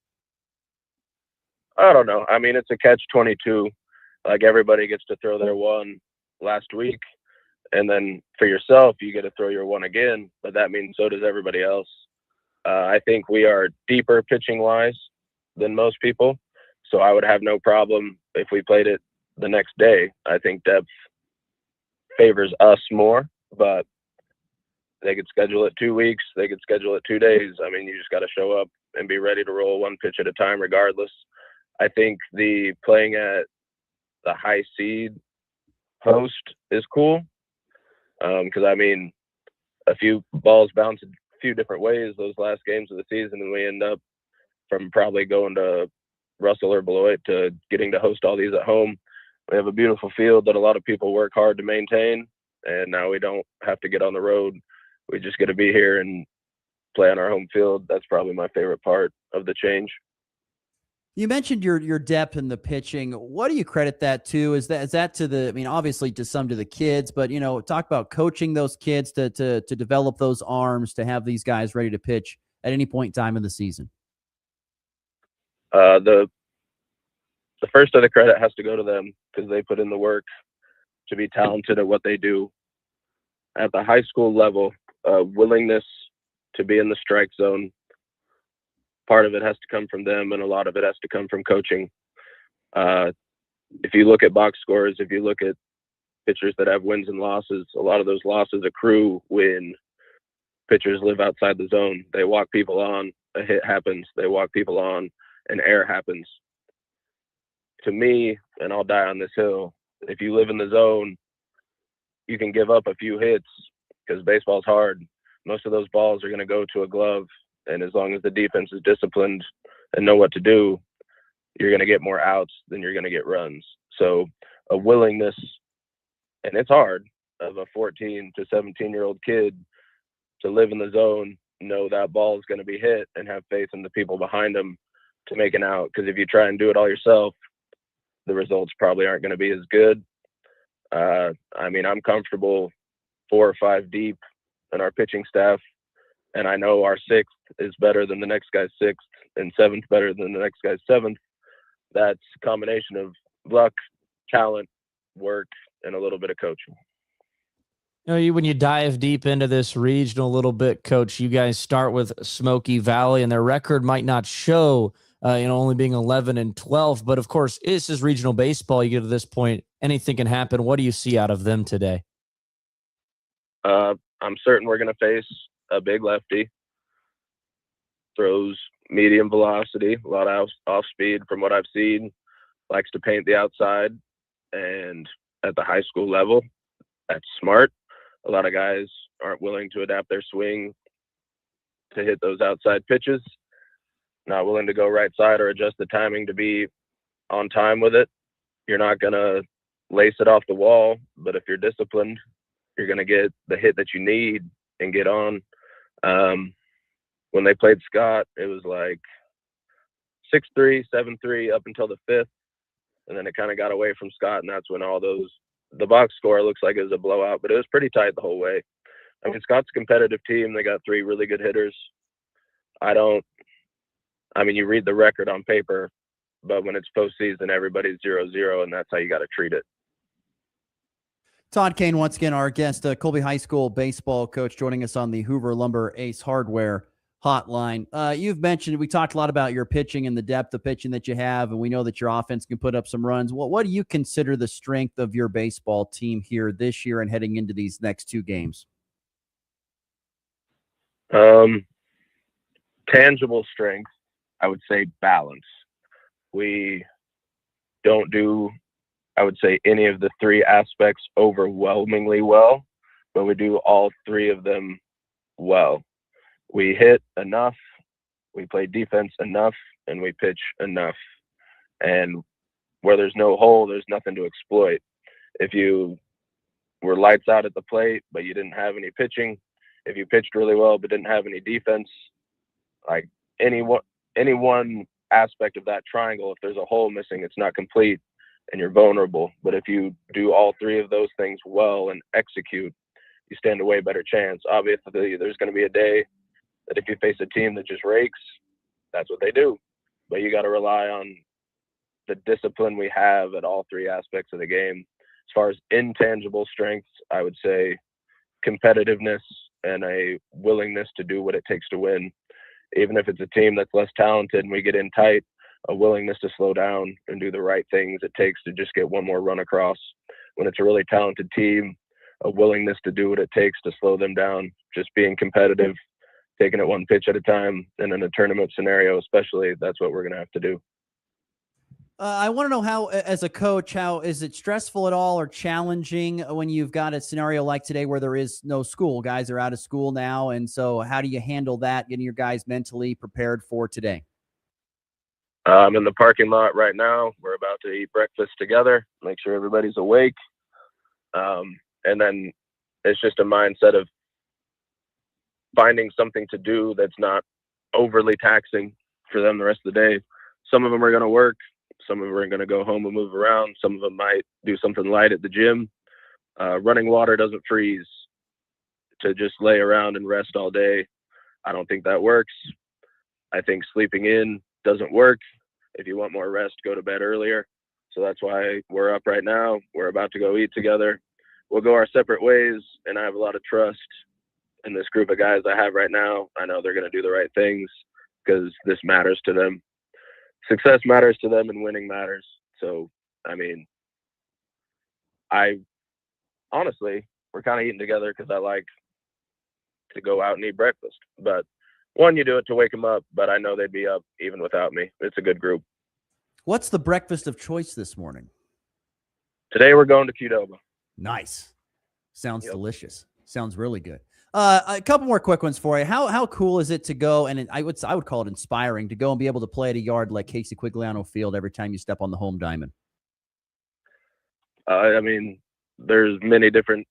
I don't know. I mean, it's a catch-22. Like, everybody gets to throw their one last week, and then for yourself, you get to throw your one again, but that means so does everybody else. I think we are deeper pitching-wise than most people, so I would have no problem if we played it the next day. I think depth favors us more, but they could schedule it 2 weeks. They could schedule it 2 days. I mean, you just got to show up and be ready to roll one pitch at a time regardless. I think the playing at the high seed post is cool because, I mean, a few balls bounce a few different ways those last games of the season, and we end up from probably going to Russell or Beloit to getting to host all these at home. We have a beautiful field that a lot of people work hard to maintain, and now we don't have to get on the road. We just get to be here and play on our home field. That's probably my favorite part of the change. You mentioned your depth in the pitching. What do you credit that to? Is that to the, I mean, obviously to some to the kids, but, talk about coaching those kids to develop those arms, to have these guys ready to pitch at any point in time in the season. The first of the credit has to go to them because they put in the work to be talented at what they do. At the high school level, willingness to be in the strike zone, part of it has to come from them, and a lot of it has to come from coaching. If you look at box scores, if you look at pitchers that have wins and losses, a lot of those losses accrue when pitchers live outside the zone. They walk people on, a hit happens. They walk people on, an error happens. To me, and I'll die on this hill, if you live in the zone, you can give up a few hits because baseball's hard. Most of those balls are going to go to a glove. And as long as the defense is disciplined and know what to do, you're going to get more outs than you're going to get runs. So a willingness, and it's hard, of a 14 to 17-year-old kid to live in the zone, know that ball is going to be hit, and have faith in the people behind them to make an out. Because if you try and do it all yourself, the results probably aren't going to be as good. I mean, I'm comfortable 4 or 5 deep in our pitching staff, and I know our 6th is better than the next guy's 6th and 7th better than the next guy's 7th. That's a combination of luck, talent, work, and a little bit of coaching. When you dive deep into this regional a little bit, Coach, you guys start with Smoky Valley, and their record might not show, only being 11-12. But of course, this is regional baseball. You get to this point, anything can happen. What do you see out of them today? I'm certain we're going to face a big lefty. Throws medium velocity, a lot of off speed from what I've seen. Likes to paint the outside, and at the high school level, that's smart. A lot of guys aren't willing to adapt their swing to hit those outside pitches, not willing to go right side or adjust the timing to be on time with it. You're not going to lace it off the wall, but if you're disciplined, you're going to get the hit that you need and get on. When they played Scott, it was like 6-3, 7-3 up until the 5th, and then it kind of got away from Scott, and that's when the box score looks like it was a blowout, but it was pretty tight the whole way. I mean, Scott's a competitive team. They got 3 really good hitters. You read the record on paper, but when it's postseason, everybody's 0-0, and that's how you got to treat it. Todd Kane, once again, our guest, Colby High School baseball coach, joining us on the Hoover Lumber Ace Hardware hotline. You've mentioned, we talked a lot about your pitching and the depth of pitching that you have, and we know that your offense can put up some runs. What do you consider the strength of your baseball team here this year and heading into these next 2 games? Tangible strength, I would say balance. We don't do, I would say, any of the 3 aspects overwhelmingly well, but we do all 3 of them well. We hit enough, we play defense enough, and we pitch enough. And where there's no hole, there's nothing to exploit. If you were lights out at the plate, but you didn't have any pitching, if you pitched really well but didn't have any defense, like any one aspect of that triangle, if there's a hole missing, it's not complete and you're vulnerable. But if you do all 3 of those things well and execute, you stand a way better chance. Obviously, there's going to be a day that if you face a team that just rakes, that's what they do. But you got to rely on the discipline we have at all 3 aspects of the game. As far as intangible strengths, I would say competitiveness and a willingness to do what it takes to win. Even if it's a team that's less talented and we get in tight, a willingness to slow down and do the right things it takes to just get one more run across. When it's a really talented team, a willingness to do what it takes to slow them down, just being competitive, taking it one pitch at a time, and in a tournament scenario especially, that's what we're going to have to do. I want to know how, as a coach, how is it stressful at all or challenging when you've got a scenario like today where there is no school? Guys are out of school now, and so how do you handle that, getting your guys mentally prepared for today? I'm in the parking lot right now. We're about to eat breakfast together, make sure everybody's awake. And then it's just a mindset of finding something to do that's not overly taxing for them the rest of the day. Some of them are going to work. Some of them are going to go home and move around. Some of them might do something light at the gym. Running water doesn't freeze. To just lay around and rest all day, I don't think that works. I think sleeping in doesn't work. If you want more rest, go to bed earlier. So that's why we're up right now. We're about to go eat together. We'll go our separate ways, and I have a lot of trust in this group of guys I have right now. I know they're going to do the right things because this matters to them. Success matters to them and winning matters. So, honestly, we're kind of eating together because I like to go out and eat breakfast. But one, you do it to wake them up, but I know they'd be up even without me. It's a good group. What's the breakfast of choice this morning? Today we're going to Qdoba. Nice. Sounds delicious. Sounds really good. A couple more quick ones for you. How cool is it to go, and I would call it inspiring, to go and be able to play at a yard like Casey Quigliano Field every time you step on the home diamond? There's many different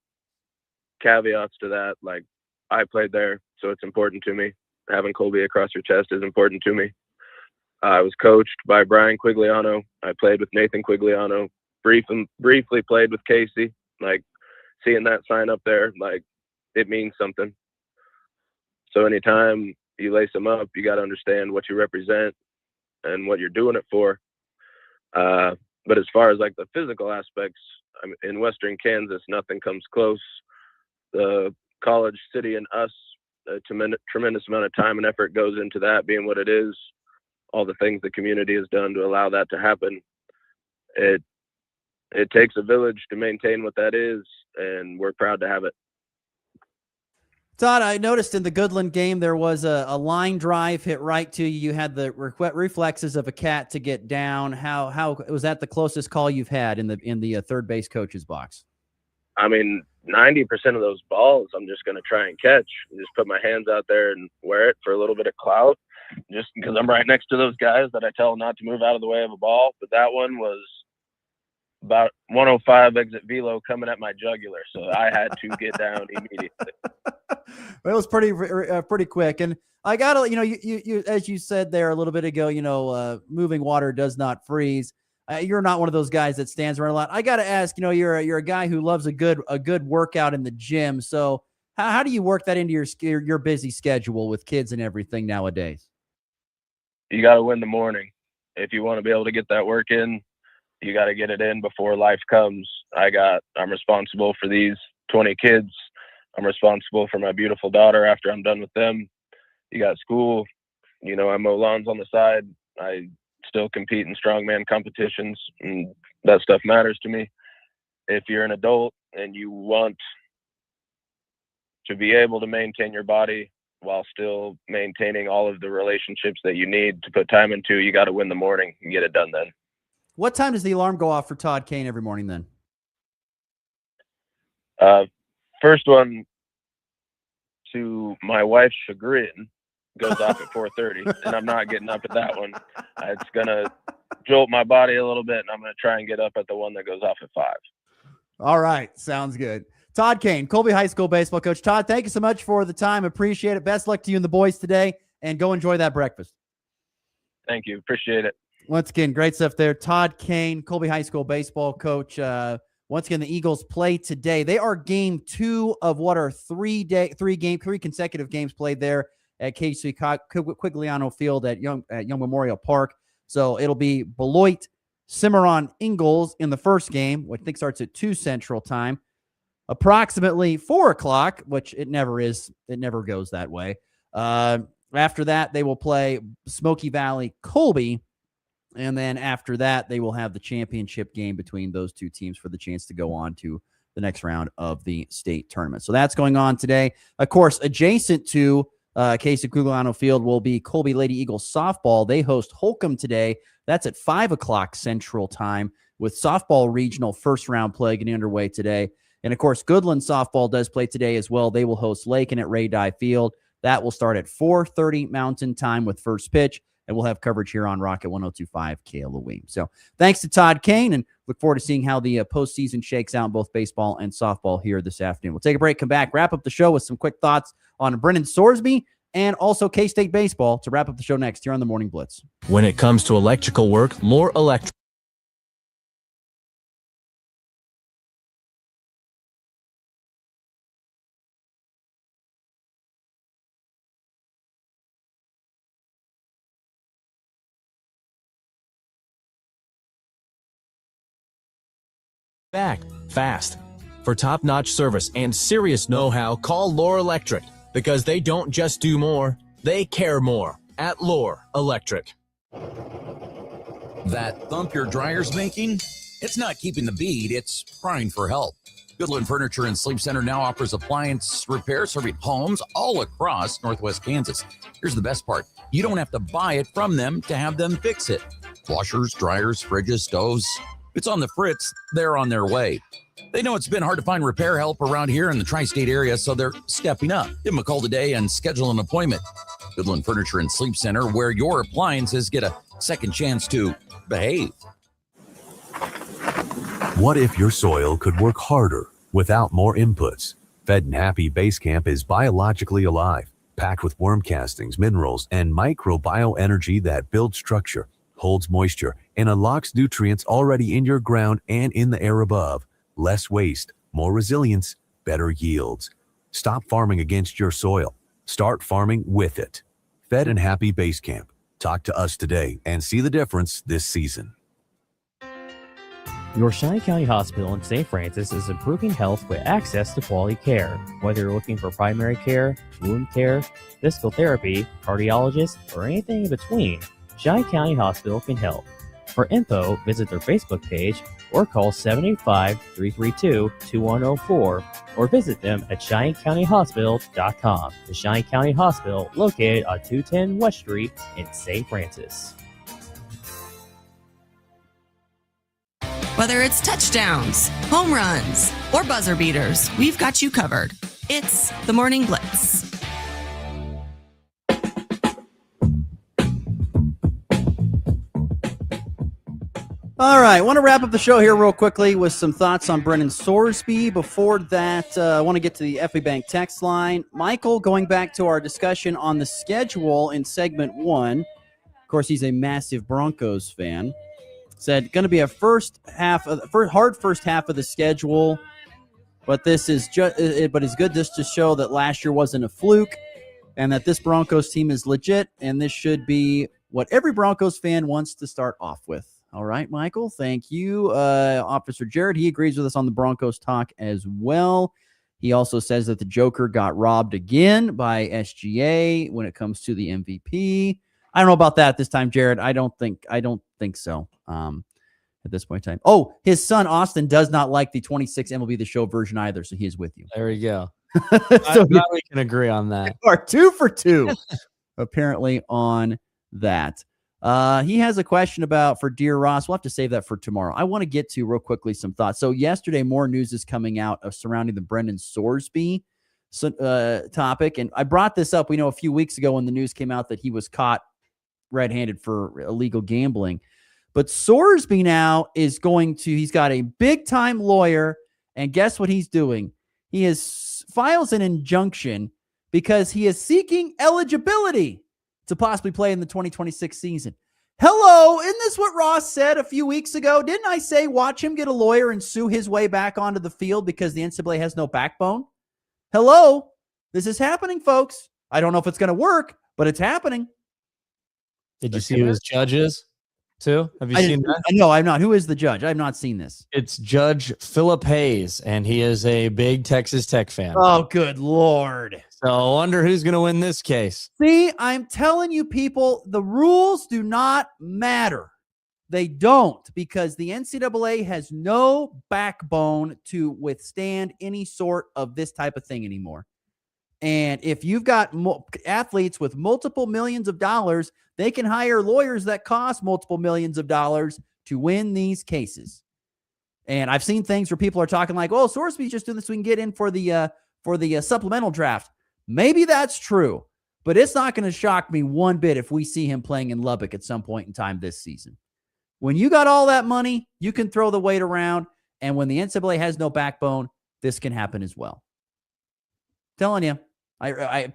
caveats to that. Like, I played there, so it's important to me. Having Colby across your chest is important to me. I was coached by Brian Quigliano. I played with Nathan Quigliano. Briefly played with Casey. Like, seeing that sign up there, like, it means something. So anytime you lace them up, you got to understand what you represent and what you're doing it for. But as far as like the physical aspects, I mean, in Western Kansas, nothing comes close. The college city and us, a tremendous amount of time and effort goes into that being what it is. All the things the community has done to allow that to happen. It takes a village to maintain what that is, and we're proud to have it. Todd, I noticed in the Goodland game there was a line drive hit right to you. You had the reflexes of a cat to get down. How was that the closest call you've had in the third base coach's box? I mean, 90% of those balls I'm just going to try and catch. Just put my hands out there and wear it for a little bit of clout, just because I'm right next to those guys that I tell not to move out of the way of a ball. But that one was about 105 exit velo coming at my jugular, so I had to get down immediately. It was pretty quick, and I gotta, you as you said there a little bit ago, moving water does not freeze. You're not one of those guys that stands around a lot. I gotta ask, you're a guy who loves a good workout in the gym. So how do you work that into your busy schedule with kids and everything nowadays? You got to win the morning if you want to be able to get that work in. You got to get it in before life comes. I'm responsible for these 20 kids. I'm responsible for my beautiful daughter after I'm done with them. You got school. I mow lawns on the side. I still compete in strongman competitions, and that stuff matters to me. If you're an adult and you want to be able to maintain your body while still maintaining all of the relationships that you need to put time into, you got to win the morning and get it done then. What time does the alarm go off for Todd Kane every morning then? First one, to my wife's chagrin, goes off at 4:30, and I'm not getting up at that one. It's going to jolt my body a little bit, and I'm going to try and get up at the one that goes off at 5. All right. Sounds good. Todd Kane, Colby High School baseball coach. Todd, thank you so much for the time. Appreciate it. Best luck to you and the boys today, and go enjoy that breakfast. Thank you. Appreciate it. Once again, great stuff there. Todd Kane, Colby High School baseball coach. Once again, the Eagles play today. They are game 2 of what are 3 consecutive games played there at KC Quigliano Field at Young Memorial Park. So it'll be Beloit, Cimarron, Ingalls in the first game, which I think starts at 2 Central Time. Approximately 4 o'clock, which it never is. It never goes that way. After that, they will play Smoky Valley, Colby. And then after that, they will have the championship game between those two teams for the chance to go on to the next round of the state tournament. So that's going on today. Of course, adjacent to KC Quigliano Field will be Colby Lady Eagles softball. They host Holcomb today. That's at 5 o'clock Central Time with softball regional first round play getting underway today. And of course, Goodland softball does play today as well. They will host Lakin at Ray Dye Field. That will start at 4:30 Mountain Time with first pitch. And we'll have coverage here on Rocket 102.5 KLOE. So thanks to Todd Kane, and look forward to seeing how the postseason shakes out in both baseball and softball here this afternoon. We'll take a break, come back, wrap up the show with some quick thoughts on Brennan Sorsby and also K-State baseball to wrap up the show next here on the Morning Blitz. When it comes to electrical work, more electric. Back fast. For top-notch service and serious know-how, call Lore Electric, because they don't just do more, they care more at Lore Electric. That thump your dryer's making? It's not keeping the beat, it's crying for help. Goodland Furniture and Sleep Center now offers appliance repair serving homes all across Northwest Kansas. Here's the best part. You don't have to buy it from them to have them fix it. Washers, dryers, fridges, stoves. It's on the fritz, they're on their way. They know it's been hard to find repair help around here in the tri-state area, so they're stepping up. Give them a call today and schedule an appointment. Goodland Furniture and Sleep Center, where your appliances get a second chance to behave. What if your soil could work harder without more inputs? Fed and Happy Base Camp is biologically alive, packed with worm castings, minerals, and microbioenergy that builds structure, holds moisture, and unlocks nutrients already in your ground and in the air above. Less waste, more resilience, better yields. Stop farming against your soil. Start farming with it. Fed and Happy Base Camp. Talk to us today and see the difference this season. Your Shawnee County Hospital in St. Francis is improving health with access to quality care. Whether you're looking for primary care, wound care, physical therapy, cardiologist, or anything in between, Shawnee County Hospital can help. For info, visit their Facebook page or call 785-332-2104 or visit them at ShawneeCountyHospital.com. The Shawnee County Hospital, located on 210 West Street in St. Francis. Whether it's touchdowns, home runs, or buzzer beaters, we've got you covered. It's the Morning Blitz. All right, I want to wrap up the show here real quickly with some thoughts on Brennan Sorsby. Before that, I want to get to the FA Bank text line. Michael, going back to our discussion on the schedule in segment 1, of course, he's a massive Broncos fan, said going to be a hard first half of the schedule, but this is but it's good just to show that last year wasn't a fluke and that this Broncos team is legit, and this should be what every Broncos fan wants to start off with. All right, Michael, thank you. Officer Jared, he agrees with us on the Broncos talk as well. He also says that the Joker got robbed again by SGA when it comes to the MVP. I don't know about that this time, Jared. I don't think so. At this point in time. Oh, his son Austin does not like the 26 MLB The Show version either, so he is with you. There we go. So I'm glad we can agree on that. You are 2 for 2, apparently, on that. He has a question for Dear Ross. We'll have to save that for tomorrow. I want to get to real quickly some thoughts. So yesterday, more news is coming out surrounding the Brendan Sorsby topic, and I brought this up. We know a few weeks ago when the news came out that he was caught red-handed for illegal gambling. But Sorsby now he's got a big-time lawyer, and guess what he's doing? He files an injunction because he is seeking eligibility to possibly play in the 2026 season. Hello, isn't this what Ross said a few weeks ago? Didn't I say watch him get a lawyer and sue his way back onto the field because the NCAA has no backbone? Hello, this is happening, folks. I don't know if it's going to work, but it's happening. Did you see who his judge is, too? Have you seen that? No, I'm not. Who is the judge? I've not seen this. It's Judge Philip Hayes, and he is a big Texas Tech fan. Oh, good Lord. So I wonder who's going to win this case. See, I'm telling you, people, the rules do not matter. They don't, because the NCAA has no backbone to withstand any sort of this type of thing anymore. And if you've got athletes with multiple millions of dollars, they can hire lawyers that cost multiple millions of dollars to win these cases. And I've seen things where people are talking like, "Oh, Sorsby's just doing this so we can get in for the supplemental draft." Maybe that's true, but it's not going to shock me one bit if we see him playing in Lubbock at some point in time this season. When you got all that money, you can throw the weight around, and when the NCAA has no backbone, this can happen as well. Telling you,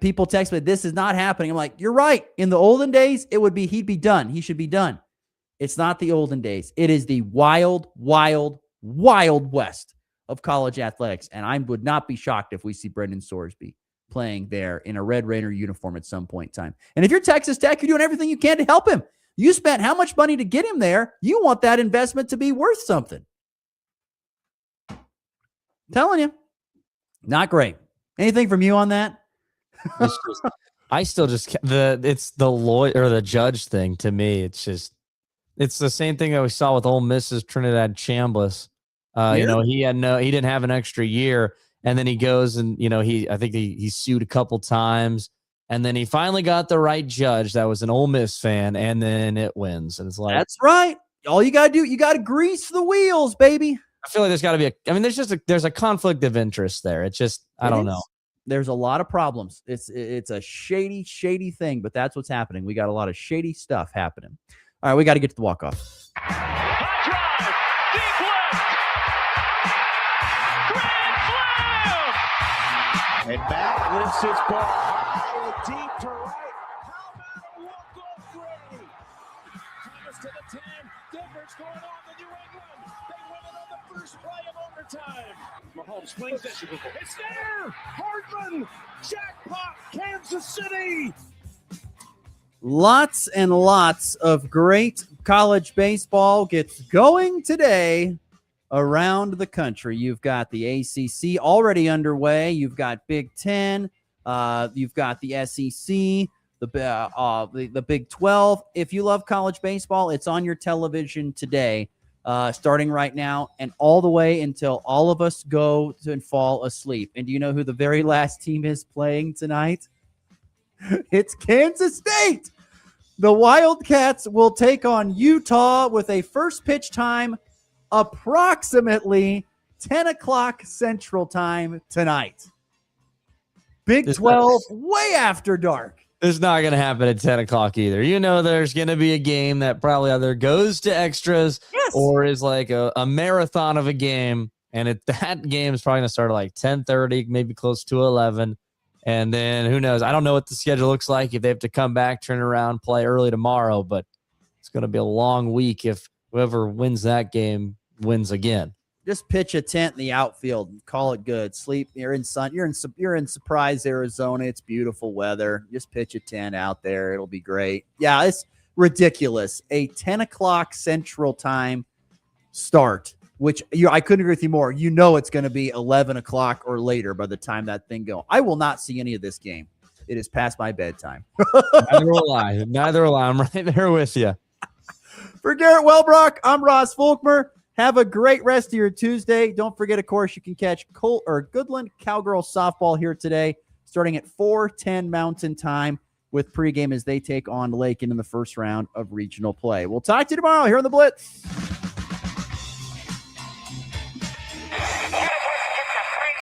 people text me, this is not happening. I'm like, you're right. In the olden days, he'd be done. He should be done. It's not the olden days. It is the wild, wild, wild west of college athletics, and I would not be shocked if we see Brendan Sorsby playing there in a Red Raider uniform at some point in time. And if you're Texas Tech, you're doing everything you can to help him. You spent how much money to get him there? You want that investment to be worth something. Telling you, not great. Anything from you on that? It's the lawyer or the judge thing to me. It's the same thing that we saw with Ole Miss's Trinidad Chambliss. He didn't have an extra year, and then he goes and I think he sued a couple times, and then he finally got the right judge that was an Ole Miss fan, and then it wins, and it's like, that's right. All you gotta do, you gotta grease the wheels, baby. I feel like there's got to be there's a conflict of interest there. It's just I don't know. There's a lot of problems. It's a shady, shady thing, but that's what's happening. We got a lot of shady stuff happening. All right, we got to get to the walk-off. And back lifts his ball high and deep to right. How about a walk-off Brady? Thomas to the 10. Denver's going on to New England. They win it on the first play of overtime. Mahomes swings it. It's there. Hardman. Jackpot. Kansas City. Lots and lots of great college baseball gets going today around the country. You've got the ACC already underway. You've got Big Ten. You've got the SEC, the Big 12. If you love college baseball, it's on your television today, starting right now and all the way until all of us go and fall asleep. And do you know who the very last team is playing tonight? It's Kansas State. The Wildcats will take on Utah with a first pitch time approximately 10 o'clock Central Time tonight. Big 12, way after dark. It's not going to happen at 10 o'clock either. You know, there's going to be a game that probably either goes to extras or is like a marathon of a game. And that game is probably going to start at like 10:30, maybe close to 11. And then who knows? I don't know what the schedule looks like if they have to come back, turn around, play early tomorrow. But it's going to be a long week if whoever wins that game wins again. Just pitch a tent in the outfield and call it good. Sleep. You're in Surprise, Arizona. It's beautiful weather. Just pitch a tent out there. It'll be great. Yeah, it's ridiculous. A 10 o'clock Central Time start, which I couldn't agree with you more. You know it's going to be 11 o'clock or later by the time that thing goes. I will not see any of this game. It is past my bedtime. Neither will I. Neither will I. I'm right there with you. For Garrett Wellbrock, I'm Ross Volkmer. Have a great rest of your Tuesday. Don't forget, of course, you can catch Goodland Cowgirls softball here today, starting at 4:10 Mountain Time with pregame as they take on Lakin in the first round of regional play. We'll talk to you tomorrow here on the Blitz.